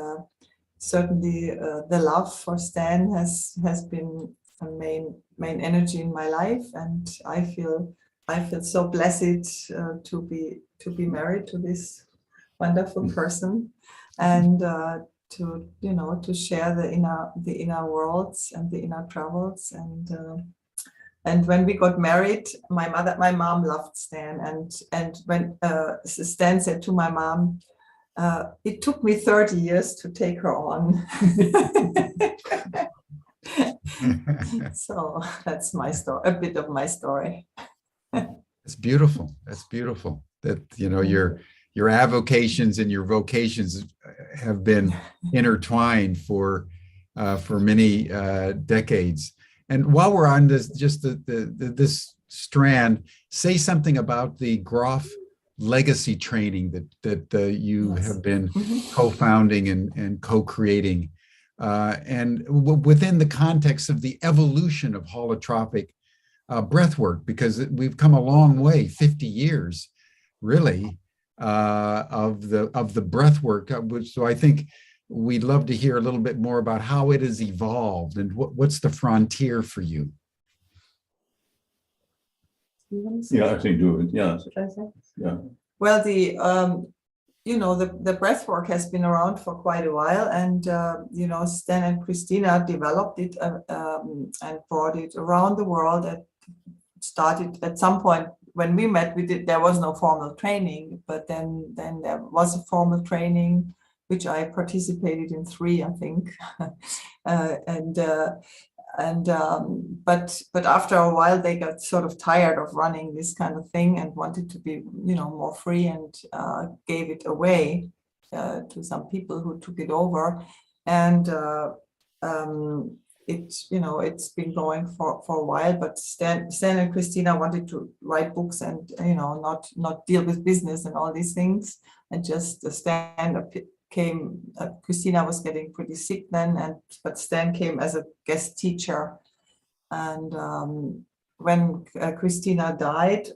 certainly the love for Stan has been a main energy in my life, and I feel so blessed to be married to this wonderful person, and to share the inner worlds and the inner travels. And when we got married, my mom loved Stan, and when Stan said to my mom, it took me 30 years to take her on. So that's my story, a bit of my story. It's beautiful. That's beautiful. That your avocations and your vocations have been intertwined for many decades. And while we're on this, just this strand, say something about the Groff legacy training that you have been co-founding and co-creating. And within the context of the evolution of holotropic breathwork, because we've come a long way, 50 years, really, of the breathwork. So I think we'd love to hear a little bit more about how it has evolved and what's the frontier for you. Yeah, I think do it. Yeah. Yeah. Well, the breathwork has been around for quite a while, and Stan and Christina developed it and brought it around the world. It started at some point when we met. There was no formal training, but then there was a formal training, which I participated in 3, I think, but after a while they got sort of tired of running this kind of thing and wanted to be more free, and gave it away to some people who took it over, and it's been going for a while. But Stan and Christina wanted to write books and not deal with business and all these things, and just Stan came. Christina was getting pretty sick then, but Stan came as a guest teacher. And when Christina died,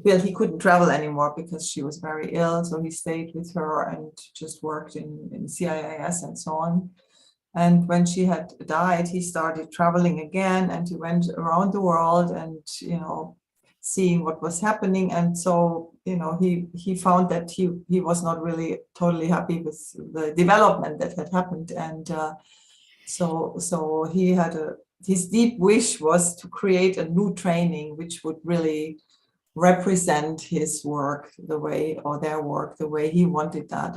he couldn't travel anymore because she was very ill, so he stayed with her and just worked in CIIS and so on. And when she had died, he started traveling again, and he went around the world and seeing what was happening. And so he found that he was not really totally happy with the development that had happened, and so he had his deep wish was to create a new training which would really represent his work the way, or their work the way he wanted that.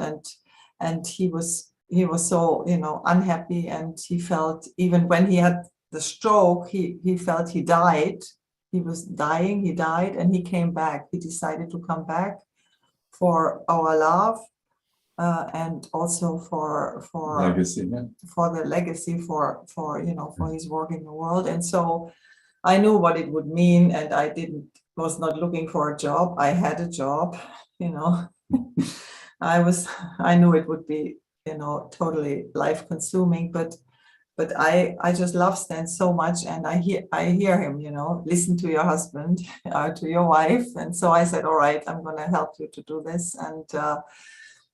And he was so unhappy, and he felt, even when he had the stroke, he felt he died. He was dying, he died, and he came back. He decided to come back for our love, and also for Legacy, yeah. For the legacy, for his work in the world. And so I knew what it would mean, and was not looking for a job. I had a job, I knew it would be, totally life consuming, but I just love Stan so much, and I hear him, listen to your husband, to your wife. And so I said, all right, I'm going to help you to do this.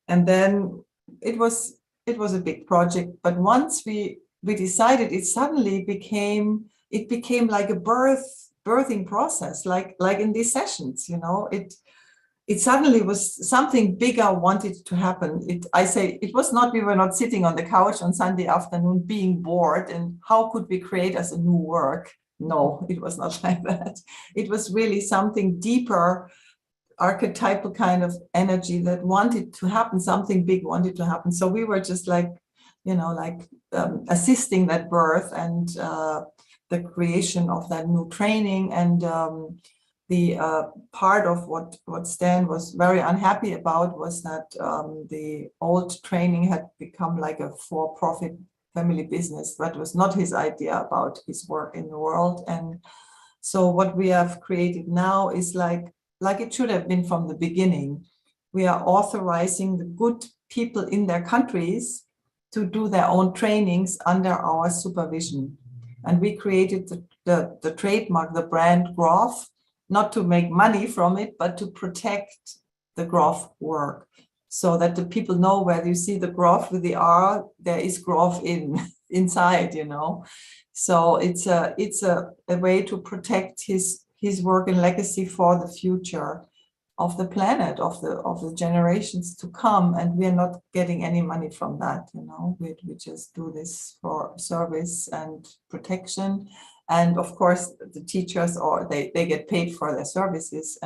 And then it was a big project. But once we we decided, it became like a birthing process, like in these sessions, it suddenly was something bigger wanted to happen. We were not sitting on the couch on Sunday afternoon being bored and how could we create as a new work? No, it was not like that. It was really something deeper, archetypal kind of energy that wanted to happen, something big wanted to happen. So we were just assisting that birth and the creation of that new training. And the part of what Stan was very unhappy about was that the old training had become like a for-profit family business. That was not his idea about his work in the world. And so what we have created now is like it should have been from the beginning. We are authorizing the good people in their countries to do their own trainings under our supervision. And we created the trademark, the brand Grof, not to make money from it, but to protect the Grof work, so that the people know where you see the Grof with the R, there is Grof inside, So it's a way to protect his work and legacy for the future of the planet, of the generations to come. And we're not getting any money from that, we just do this for service and protection. And of course, the teachers, or they get paid for their services.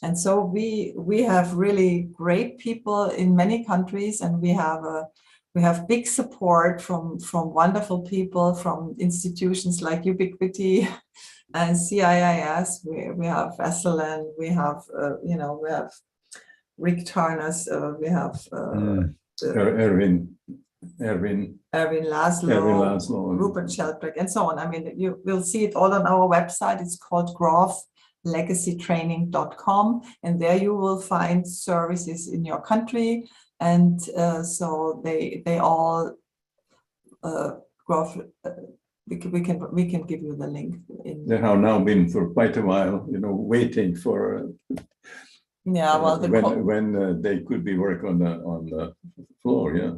And so we have really great people in many countries, and we have big support from wonderful people, from institutions like Ubiquity and CIIS. We have Esalen, we have Rick Tarnas, we have Erwin Laszlo, Rupert Sheldrake, and so on. I mean, you will see it all on our website. It's called growthlegacytraining.com, and there you will find services in your country. And so they all Growth. We can give you the link. They have now been for quite a while, waiting for. When they could be work on the floor, yeah.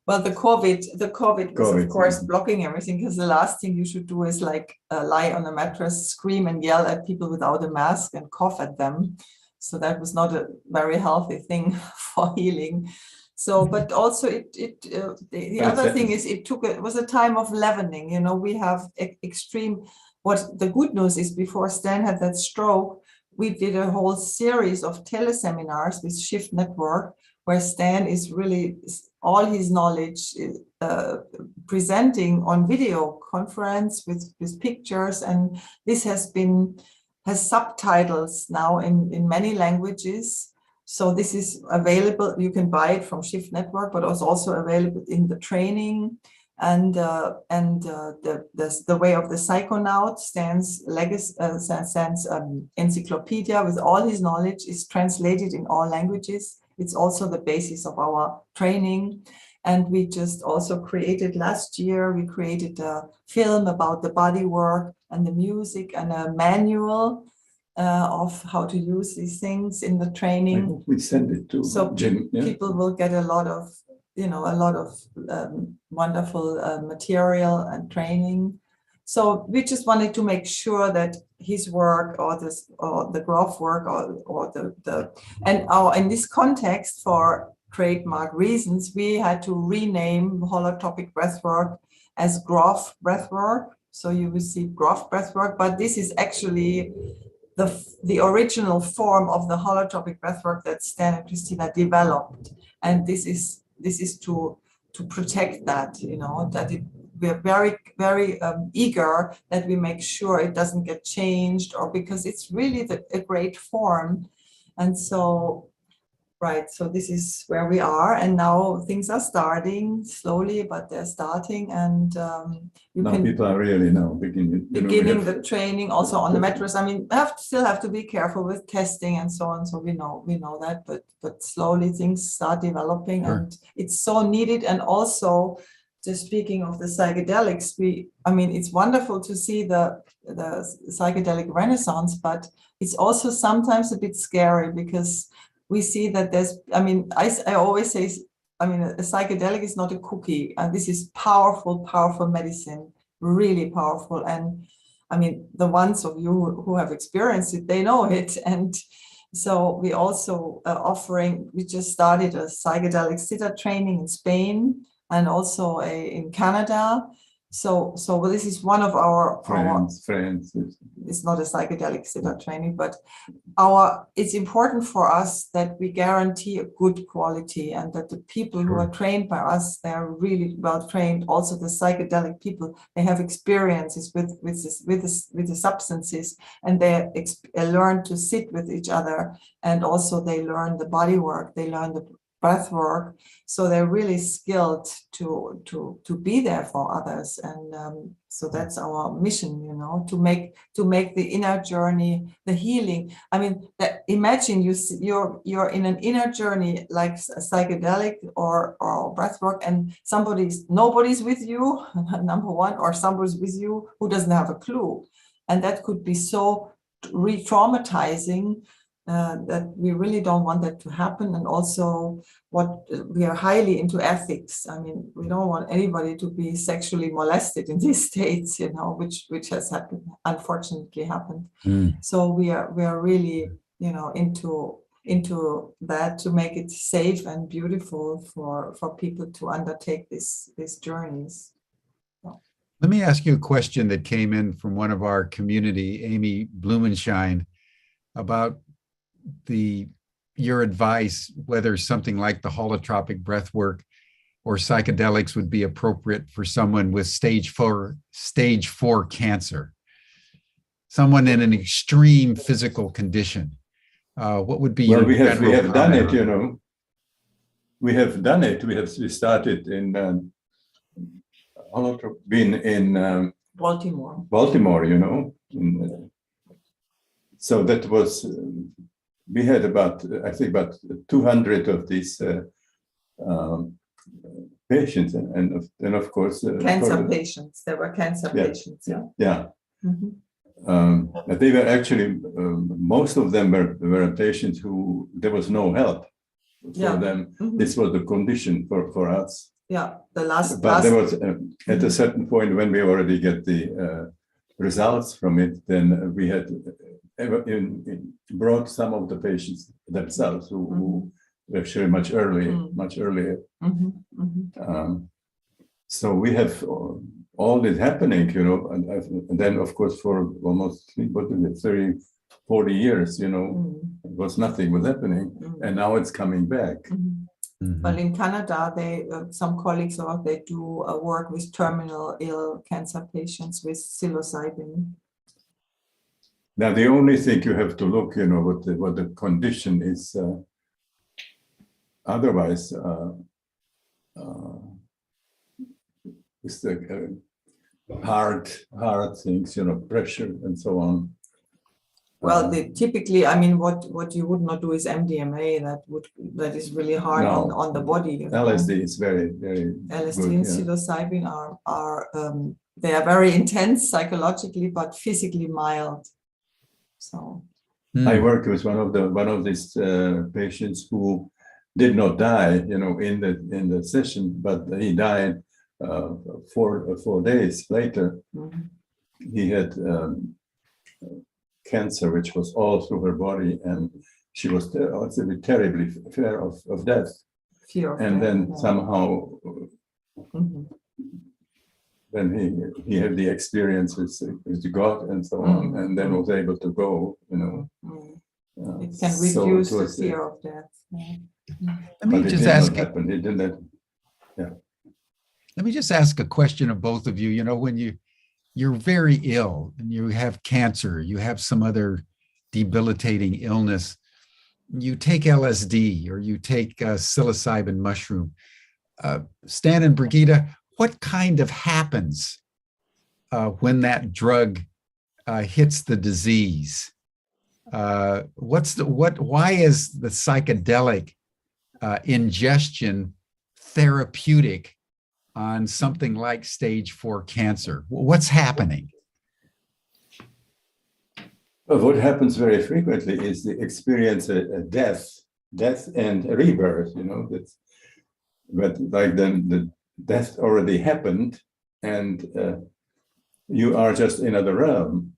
Well, the COVID was, of course, blocking everything, because the last thing you should do is lie on a mattress, scream and yell at people without a mask and cough at them. So that was not a very healthy thing for healing. So, but also the other thing is it was a time of leavening. We have extreme. What the good news is, before Stan had that stroke, we did a whole series of teleseminars with Shift Network, where Stan is really all his knowledge presenting on video conference with pictures, and this has subtitles now in many languages. So this is available. You can buy it from Shift Network, but it's also available in the training. And the way of the psychonaut, Stan's encyclopedia with all his knowledge is translated in all languages. It's also the basis of our training. And we just also last year, we created a film about the body work and the music, and a manual of how to use these things in the training. We send it to Jim. Yeah. People will get a lot of wonderful material and training. So we just wanted to make sure that his work or the Grof work in this context, for trademark reasons, we had to rename holotropic breathwork as Grof breathwork. So you will see Grof breathwork, but this is actually the original form of the holotropic breathwork that Stan and Christina developed, and this is to protect that, we're very, very eager that we make sure it doesn't get changed, or because it's really a great form. And so, so this is where we are, and now things are starting slowly, but they're starting, and people are really now beginning the training also on the mattress. I mean, still have to be careful with testing and so on. So we know that, but slowly things start developing, and it's so needed. And also, just speaking of the psychedelics, it's wonderful to see the psychedelic renaissance, but it's also sometimes a bit scary, because we see that I always say I mean, a psychedelic is not a cookie, and this is powerful, powerful medicine, really powerful. And I mean, the ones of you who have experienced it, they know it. And so we also we just started a psychedelic sitter training in Spain and also in Canada. So this is one of our friends. It's not a psychedelic sitter training, but it's important for us that we guarantee a good quality, and that the people who are trained by us, they are really well trained. Also, the psychedelic people, they have experiences with the substances, and they learn to sit with each other, and also they learn the body work, they learn the breath work, so they're really skilled to be there for others. And so that's our mission, to make the inner journey, the healing. I mean, imagine you're in an inner journey like a psychedelic or breath work, and nobody's with you, number one, or somebody's with you who doesn't have a clue, and that could be so re-traumatizing. That we really don't want that to happen. And also we are highly into ethics. I mean, we don't want anybody to be sexually molested in these states, which has unfortunately happened. So we are really, into that, to make it safe and beautiful for people to undertake these journeys. Let me ask you a question that came in from one of our community, Amy Blumenschein, about your advice, whether something like the holotropic breath work or psychedelics would be appropriate for someone with stage 4 cancer, someone in an extreme physical condition. What would be well, your we have done it, we have done it. We started in Holotropic in Baltimore, so that was we had about 200 of these patients, and of course cancer patients. There were cancer patients. Yeah. Mm-hmm. They were actually most of them were patients who there was no help for them. Mm-hmm. This was the condition for us. Yeah, there was at a certain point when we already get the results from it, then we had brought some of the patients themselves who actually much earlier. Mm-hmm. Mm-hmm. So we have all this happening, and then of course for almost 30, 40 years, it was nothing was happening, and now it's coming back. Mm-hmm. Well, in Canada, some colleagues they do work with terminal ill cancer patients with psilocybin. Now, the only thing you have to look, what the condition is. Otherwise, it's the hard things, pressure and so on. Well, typically, I mean, what you would not do is MDMA. That is really hard on the body. LSD is very, very LSD good, and psilocybin are they are very intense psychologically, but physically mild. So I worked with one of these patients who did not die, in the session, but he died 4 days later. Mm-hmm. He had cancer, which was all through her body, and she was terribly fear of death. Then somehow, then he had the experience with God and so on, and then was able to go. It can reduce the fear of death. Let me just ask. It didn't. Yeah. Let me just ask a question of both of you. When you're very ill and you have cancer, you have some other debilitating illness, you take LSD or you take psilocybin mushroom. Stan and Brigitte, what kind of happens when that drug hits the disease? Why is the psychedelic ingestion therapeutic on something like stage 4 cancer? What's happening? Well, what happens very frequently is the experience of death and rebirth. but like then the death already happened, and you are just in another realm.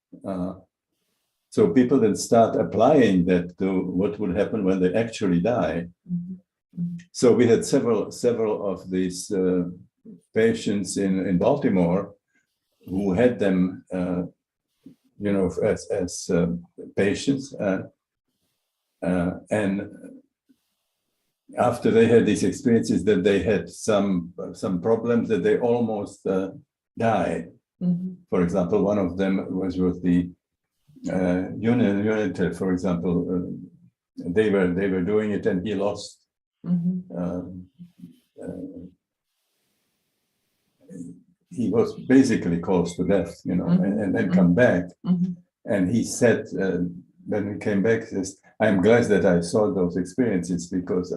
So people then start applying that to what would happen when they actually die. So we had several of these patients in Baltimore who had them, as patients, and after they had these experiences, that they had some problems, that they almost died. For example, one of them was with the United, for example. They were doing it, and he lost. He was basically close to death, and then come back. And he said, when we came back, he says, "I'm glad that I saw those experiences, because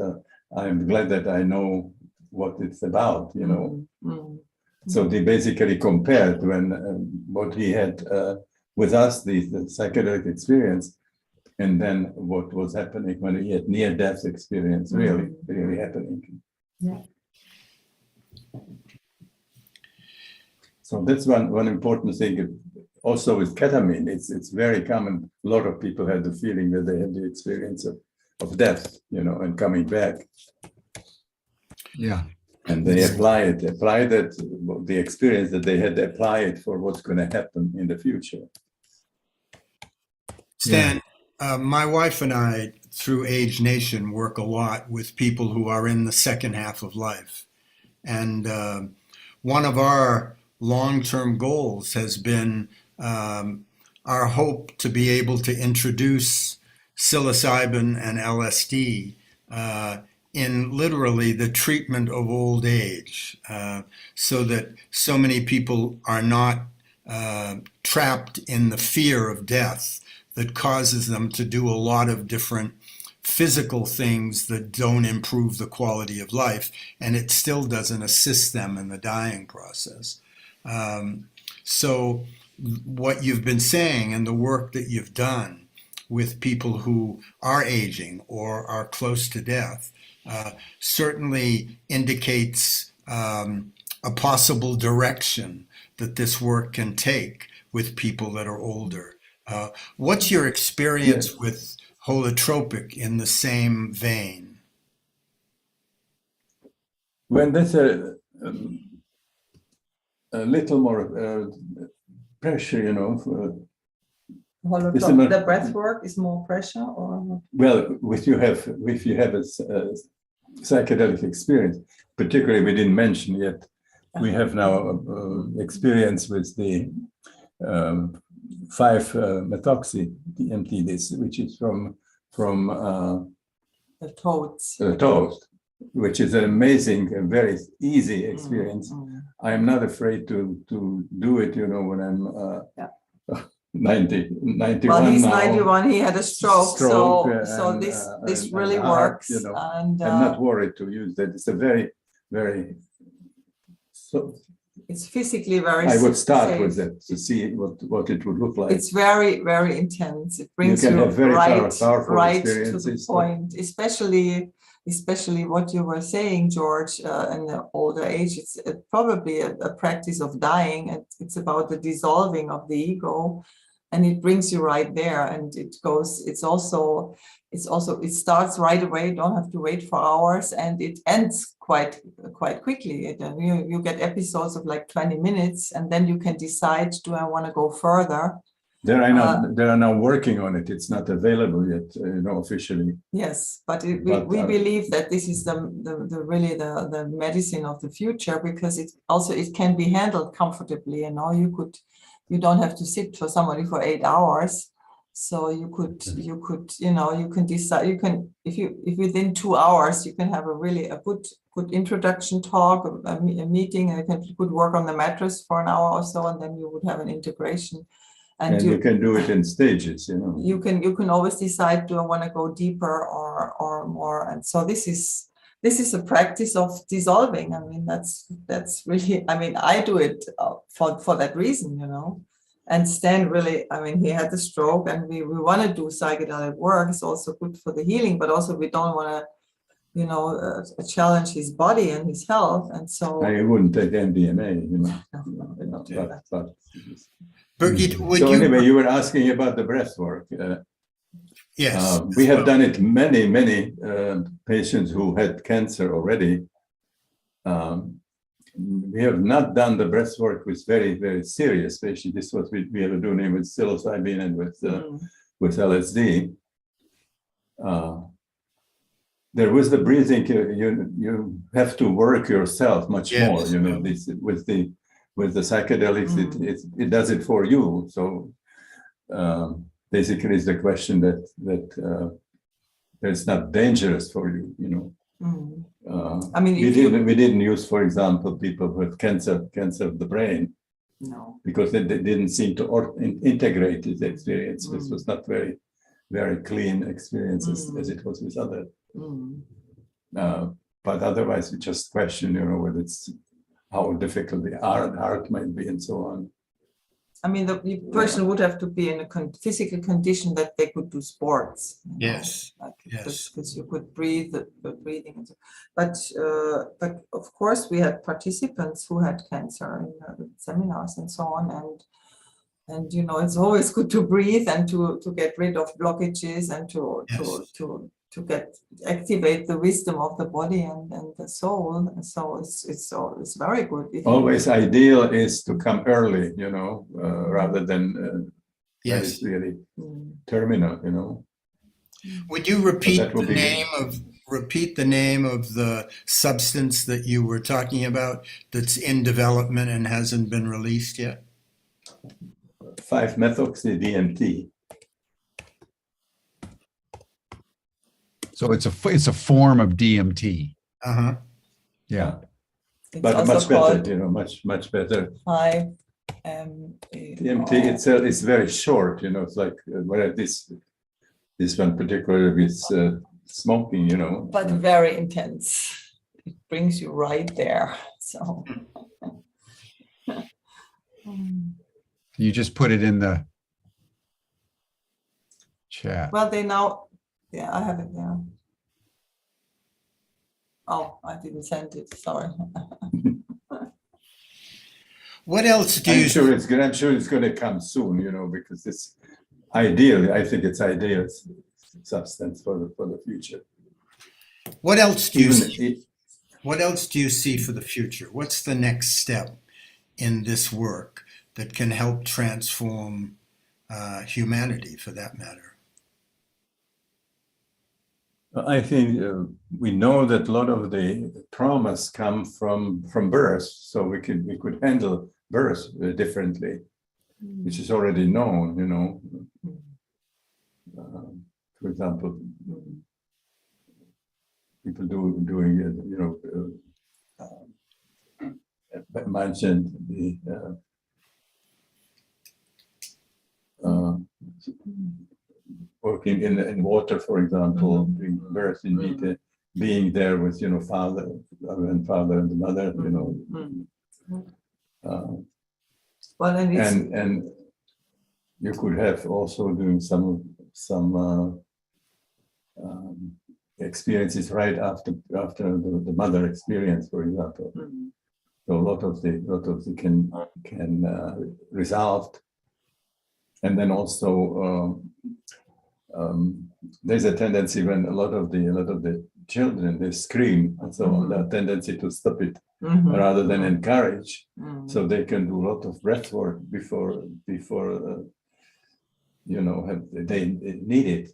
I'm glad that I know what it's about, So they basically compared when what he had with us, the psychedelic experience, and then what was happening when he had near-death experience, really happening. Yeah. So that's one important thing. Also with ketamine, it's very common. A lot of people had the feeling that they had the experience of death, and coming back. Yeah. And they apply that, the experience that they had, apply it for what's going to happen in the future. Stan, my wife and I, through Age Nation, work a lot with people who are in the second half of life. And one of our long-term goals has been our hope to be able to introduce psilocybin and LSD in literally the treatment of old age, so that so many people are not trapped in the fear of death that causes them to do a lot of different physical things that don't improve the quality of life, and it still doesn't assist them in the dying process. So what you've been saying and the work that you've done with people who are aging or are close to death certainly indicates a possible direction that this work can take with people that are older. What's your experience with Holotropic in the same vein? When there's a little more pressure, The breath work is more pressure, or well, if you have a psychedelic experience, particularly we didn't mention yet, we have now experience with the 5-methoxy DMT, which is from the toads. the toast, which is an amazing and very easy experience. I am not afraid to do it, when I'm 91 well, he's now. 91. He had a stroke, so this really works. And I'm not worried to use that. It's a very, very. So it's physically very. I would start safe. with that to see what it would look like. It's very, very intense. It brings you you have very right powerful to the point, especially what you were saying, George, in the older age. It's probably a practice of dying. It's about the dissolving of the ego, and it brings you right there. And it starts right away. You don't have to wait for hours, and it ends quite quickly. You get episodes of like 20 minutes, and then you can decide, do I want to go further? They are now working on it. It's not available yet, officially. Yes, but we believe that this is the medicine of the future, because it can be handled comfortably. You don't have to sit for somebody for 8 hours. So you can decide, if within 2 hours you can have a good introduction talk, a meeting, and you could work on the mattress for an hour or so, and then you would have an integration. And you can do it in stages, You can always decide, do I want to go deeper or more? And so this is a practice of dissolving. I mean, that's really, I do it for that reason, And Stan really, he had the stroke, and we want to do psychedelic work. It's also good for the healing, but also we don't want to challenge his body and his health. And so I wouldn't take MDMA, we don't do that. but Birgit, would so you? anyway, you were asking about the breath work. Yes. We have done it many patients who had cancer already. We have not done the breath work with very serious patients. This was we were doing with psilocybin and with LSD. There was the breathing. You have to work yourself much more. This with the psychedelics, it does it for you. So basically, it's the question that it's not dangerous for you. I mean, we didn't use, for example, people with cancer of the brain. No. Because they didn't seem to integrate this experience. This was not very clean experience as it was with other. But otherwise, we just question, whether it's how difficult the art might be and so on. I mean, the person would have to be in a physical condition that they could do sports. Yes. Because you could breathe, the breathing. And so. But of course, we had participants who had cancer in seminars and so on. And it's always good to breathe and to get rid of blockages and to activate the wisdom of the body and the soul. And so it's very good. Always ideal is to come early, rather than when it's really terminal, Would you repeat the name of the substance that you were talking about that's in development and hasn't been released yet? 5-methoxy-DMT. So it's a form of DMT. Uh-huh. Yeah. It's But also much called better, much better. 5-MeO. DMT itself is very short, it's like this one particularly with smoking, But very intense. It brings you right there. So. You just put it in the chat. Well, I have it there. Oh, I didn't send it. Sorry. What else do you? I'm sure it's going to come soon, because it's ideal. I think it's ideal substance for the future. What else do you see? What else do you see for the future? What's the next step in this work that can help transform humanity, for that matter? I think we know that a lot of the traumas come from birth, so we could handle birth differently, which is already known. For example, people doing mentioned the working in water, for example, doing birth in Vita, being there with father and the mother, Well, and you could have also doing some experiences right after the mother experience, for example. So a lot of the can resolved, and then also. There's a tendency when a lot of the children they scream and so on, that tendency to stop it rather than encourage, so they can do a lot of breath work before they need it.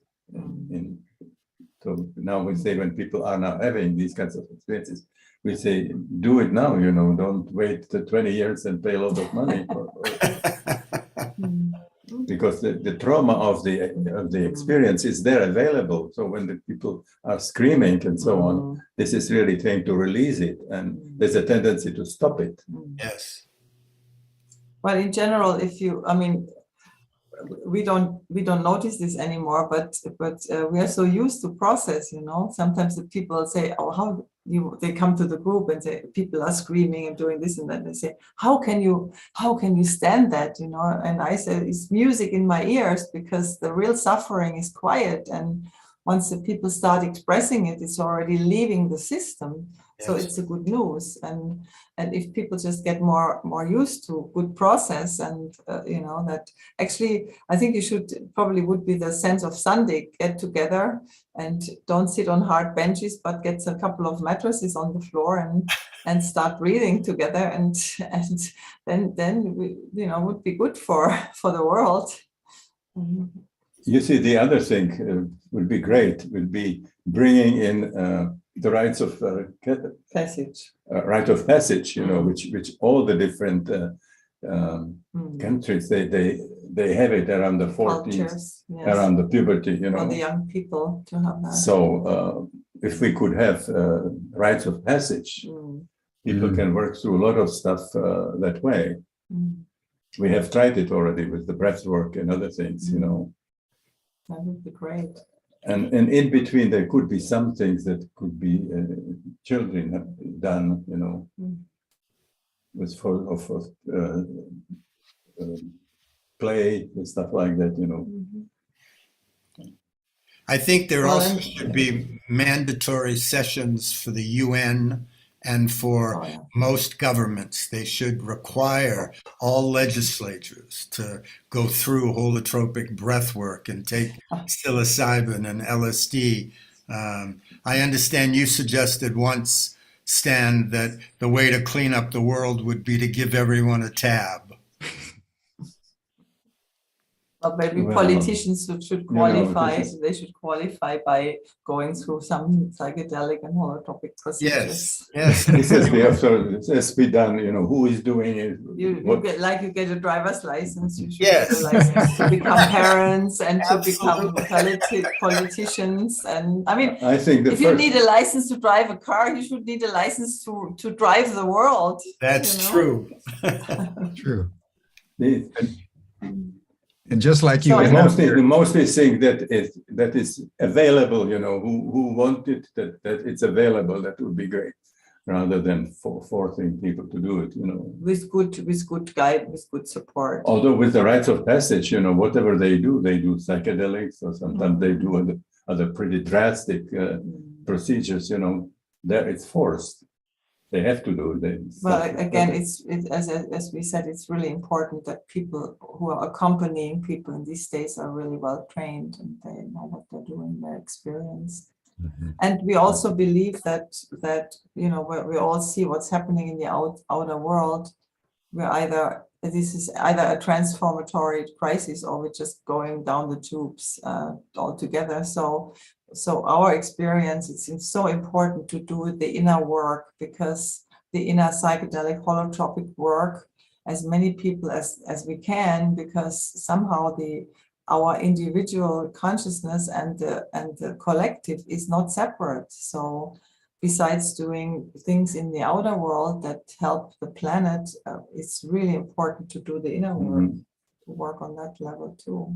So now we say when people are now having these kinds of experiences, we say do it now. Don't wait 20 years and pay a lot of money. Because the trauma of the experience is there available. So when the people are screaming and so on, this is really trying to release it, and there's a tendency to stop it. Yes. Well, in general, we don't notice this anymore, but we are so used to process. Sometimes the people say, "Oh, they come to the group and say people are screaming and doing this and that." They say, how can you stand that? And I say, it's music in my ears, because the real suffering is quiet, and once the people start expressing it, it's already leaving the system. So Yes. it's a good news, and if people just get more used to good process, and that actually, I think you should probably would be the sense of Sunday, get together and don't sit on hard benches, but get a couple of mattresses on the floor and start breathing together, and then would be good for the world. You see, the other thing would be great, would be bringing in the rites of Passage. rite of passage, which all the different countries they have it around the 40s, Cultures, yes. around the puberty, For the young people to have that. So if we could have rites of passage, people can work through a lot of stuff that way. We have tried it already with the breath work and other things, That would be great. And in between, there could be some things that could be children have done, with play and stuff like that, I think there Well, also and- should be mandatory sessions for the UN and for Oh, yeah. most governments. They should require all legislatures to go through holotropic breath work and take psilocybin and LSD. I understand you suggested once, Stan, that the way to clean up the world would be to give everyone a tab. Or maybe Well, politicians should qualify. this is- They should qualify by going through some psychedelic and holotropic procedures. Yes. This has to be done, who is doing it. You get a driver's license. You should Yes. get a license to become parents and to become Absolutely. politicians. And I mean, I think the if you first, need a license to drive a car, you should need a license to drive the world. That's you know? true. True. the, And just like you So would I have the mostly thing that is available, who want it, that it's available, that would be great, rather than forcing people to do it, With good guide, with good support. Although with the rites of passage, whatever they do psychedelics, or sometimes they do other pretty drastic procedures, there it's forced. They have to do it. Well, again, as we said, it's really important that people who are accompanying people in these states are really well trained and they know what they're doing, they're experienced. And we also believe that where we all see what's happening in the outer world, this is either a transformatory crisis or we're just going down the tubes altogether. So our experience, it seems so important to do the inner work, because the inner psychedelic holotropic work, as many people as we can, because somehow our individual consciousness and the collective is not separate. So besides doing things in the outer world that help the planet, it's really important to do the inner work, to work on that level too.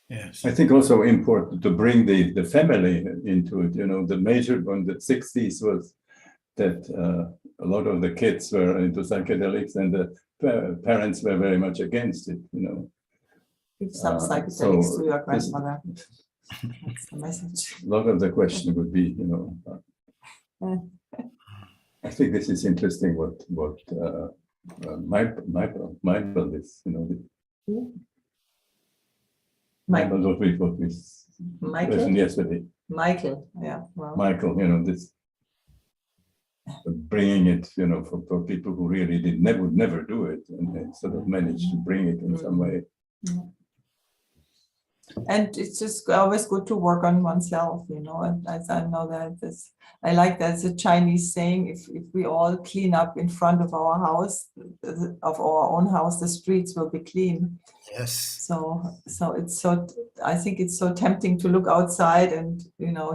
Yes. I think also important to bring the family into it. The major on the 60s was that a lot of the kids were into psychedelics and the parents were very much against it. Give some psychedelics to your grandmother. That's the message. A lot of the question would be, I think this is interesting what Michael is, Michael, what we listened yesterday. Michael, yeah. Well, Michael, this bringing it, for people who really would never do it, and they sort of managed to bring it in some way. and it's just always good to work on oneself, and I know that I like that's a Chinese saying, if we all clean up in front of our house, of our own house, the streets will be clean. Yes. So it's I think it's so tempting to look outside and,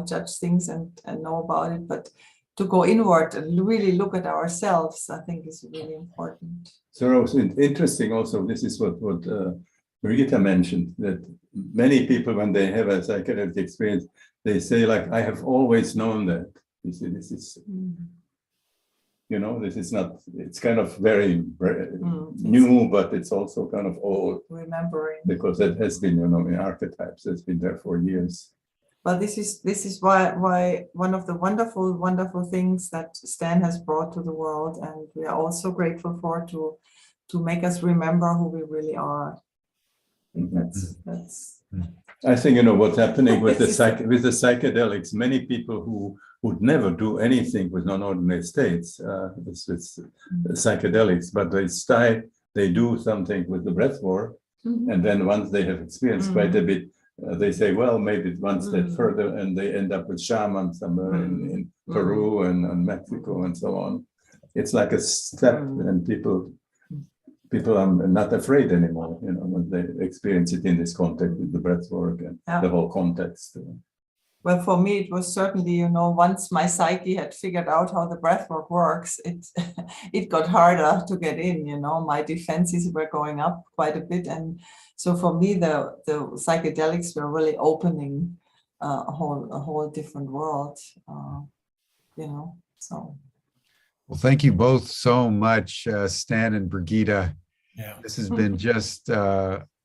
judge things and know about it, but to go inward and really look at ourselves, I think is really important. So also interesting also, this is what Brigitte mentioned, that many people, when they have a psychedelic experience, they say, like, I have always known that. You see, this is, this is not, it's kind of very new, but it's also kind of old. Remembering. Because it has been, in archetypes, it's been there for years. But this is why one of the wonderful things that Stan has brought to the world, and we are all so grateful for, to make us remember who we really are. I think that's I think, what's happening with the psychedelics, many people who would never do anything with non-ordinary states, with psychedelics, but they do something with the breath work. And then once they have experienced quite a bit, they say, well, maybe one step further, and they end up with shaman somewhere in Peru and Mexico and so on. It's like a step, and people are not afraid anymore, when they experience it in this context with the breath work and the whole context. Well, for me, it was certainly, once my psyche had figured out how the breathwork works, it got harder to get in, my defenses were going up quite a bit. And so for me, the psychedelics were really opening a whole different world, so. Well, thank you both so much, Stan and Brigitte. Yeah. This has been just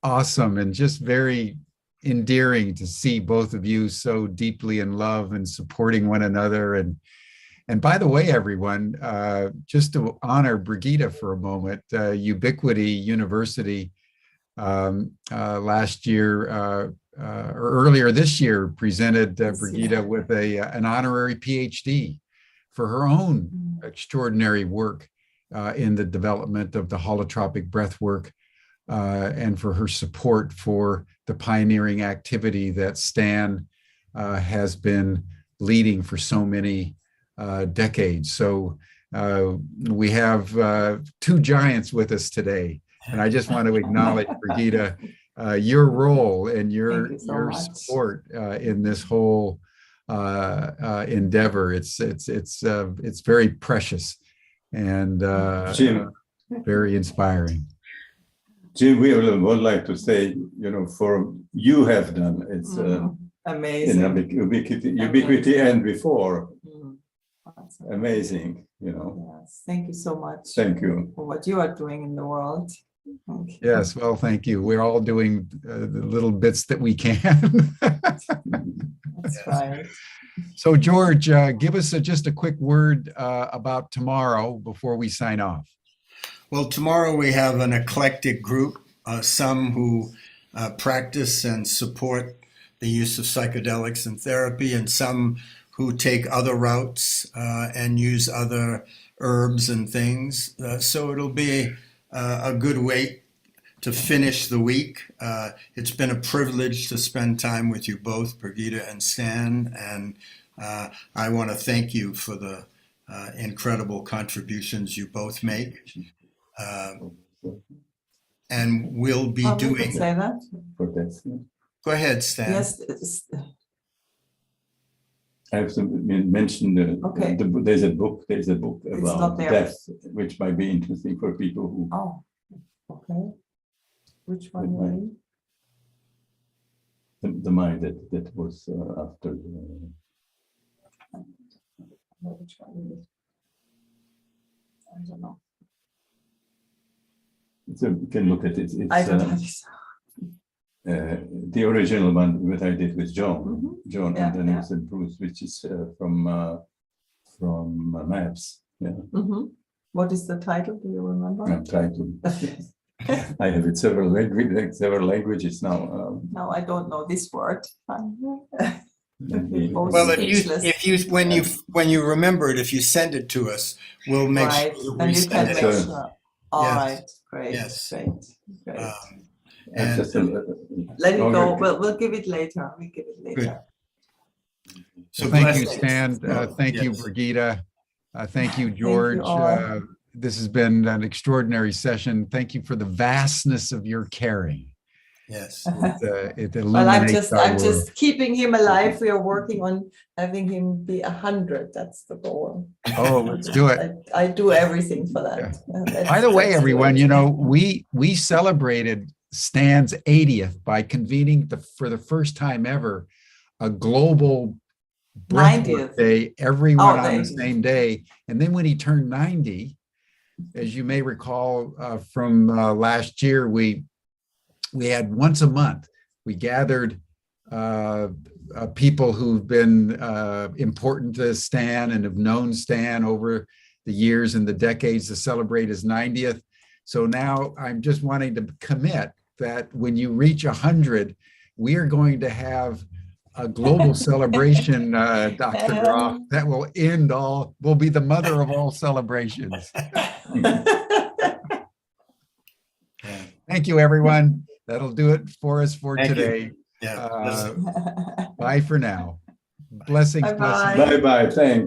awesome and just very endearing to see both of you so deeply in love and supporting one another. And by the way, everyone, just to honor Brigitte for a moment, Ubiquity University last year or earlier this year presented Brigitte with an honorary PhD for her own extraordinary work in the development of the holotropic breath work, and for her support for the pioneering activity that Stan has been leading for so many decades. So we have two giants with us today, and I just want to acknowledge, Brigitte, your role and your support in this whole endeavor. It's very precious and very inspiring. Jim, we would like to say, for you have done, it's amazing. Ubiquity and before. Amazing, Yes, thank you so much. Thank you. For what you are doing in the world. Yes, well, thank you. We're all doing the little bits that we can. That's right. So, George, give us just a quick word about tomorrow before we sign off. Well, tomorrow we have an eclectic group, some who practice and support the use of psychedelics in therapy, and some who take other routes and use other herbs and things. So it'll be a good way to finish the week. It's been a privilege to spend time with you both, Brigitte and Stan, and I want to thank you for the incredible contributions you both make. And we'll be we doing. could say that. Go ahead, Stan. Yes. I have to mention there's a book about death, which might be interesting for people who. Oh, okay. Which one? The mind that was after. Which one is it? I don't know. So you can look at it. It's, I don't have the original one that I did with John, and then it's Bruce, which is from Maps. Yeah. What is the title? Do you remember? I'm trying to. I have it several languages now. No, I don't know this word. Well, if you when you remember it, if you send it to us, we'll make sure to resend it. All right, great. Yes. Great. And let it go. We'll give it later. We give it later. Good. So thank you, Stan. Thank you, Brigitte. Thank you, George. This has been an extraordinary session. Thank you for the vastness of your caring. Yes. It illuminates I'm just keeping him alive. We are working on having him be 100. That's the goal. Oh, let's do it. I do everything for that. Yeah. By the way, everyone, we celebrated Stan's 80th by convening for the first time ever a global breathwork day, everyone on the same day. And then when he turned 90, as you may recall from last year, we had once a month, we gathered people who've been important to Stan and have known Stan over the years and the decades to celebrate his 90th. So now I'm just wanting to commit that when you reach 100, we are going to have a global celebration, Dr. Groff, that will be the mother of all celebrations. Thank you, everyone. That'll do it for us for Thank you. today. Yeah. Bye for now. Blessings. Bye-bye. Blessings. Bye-bye, thanks.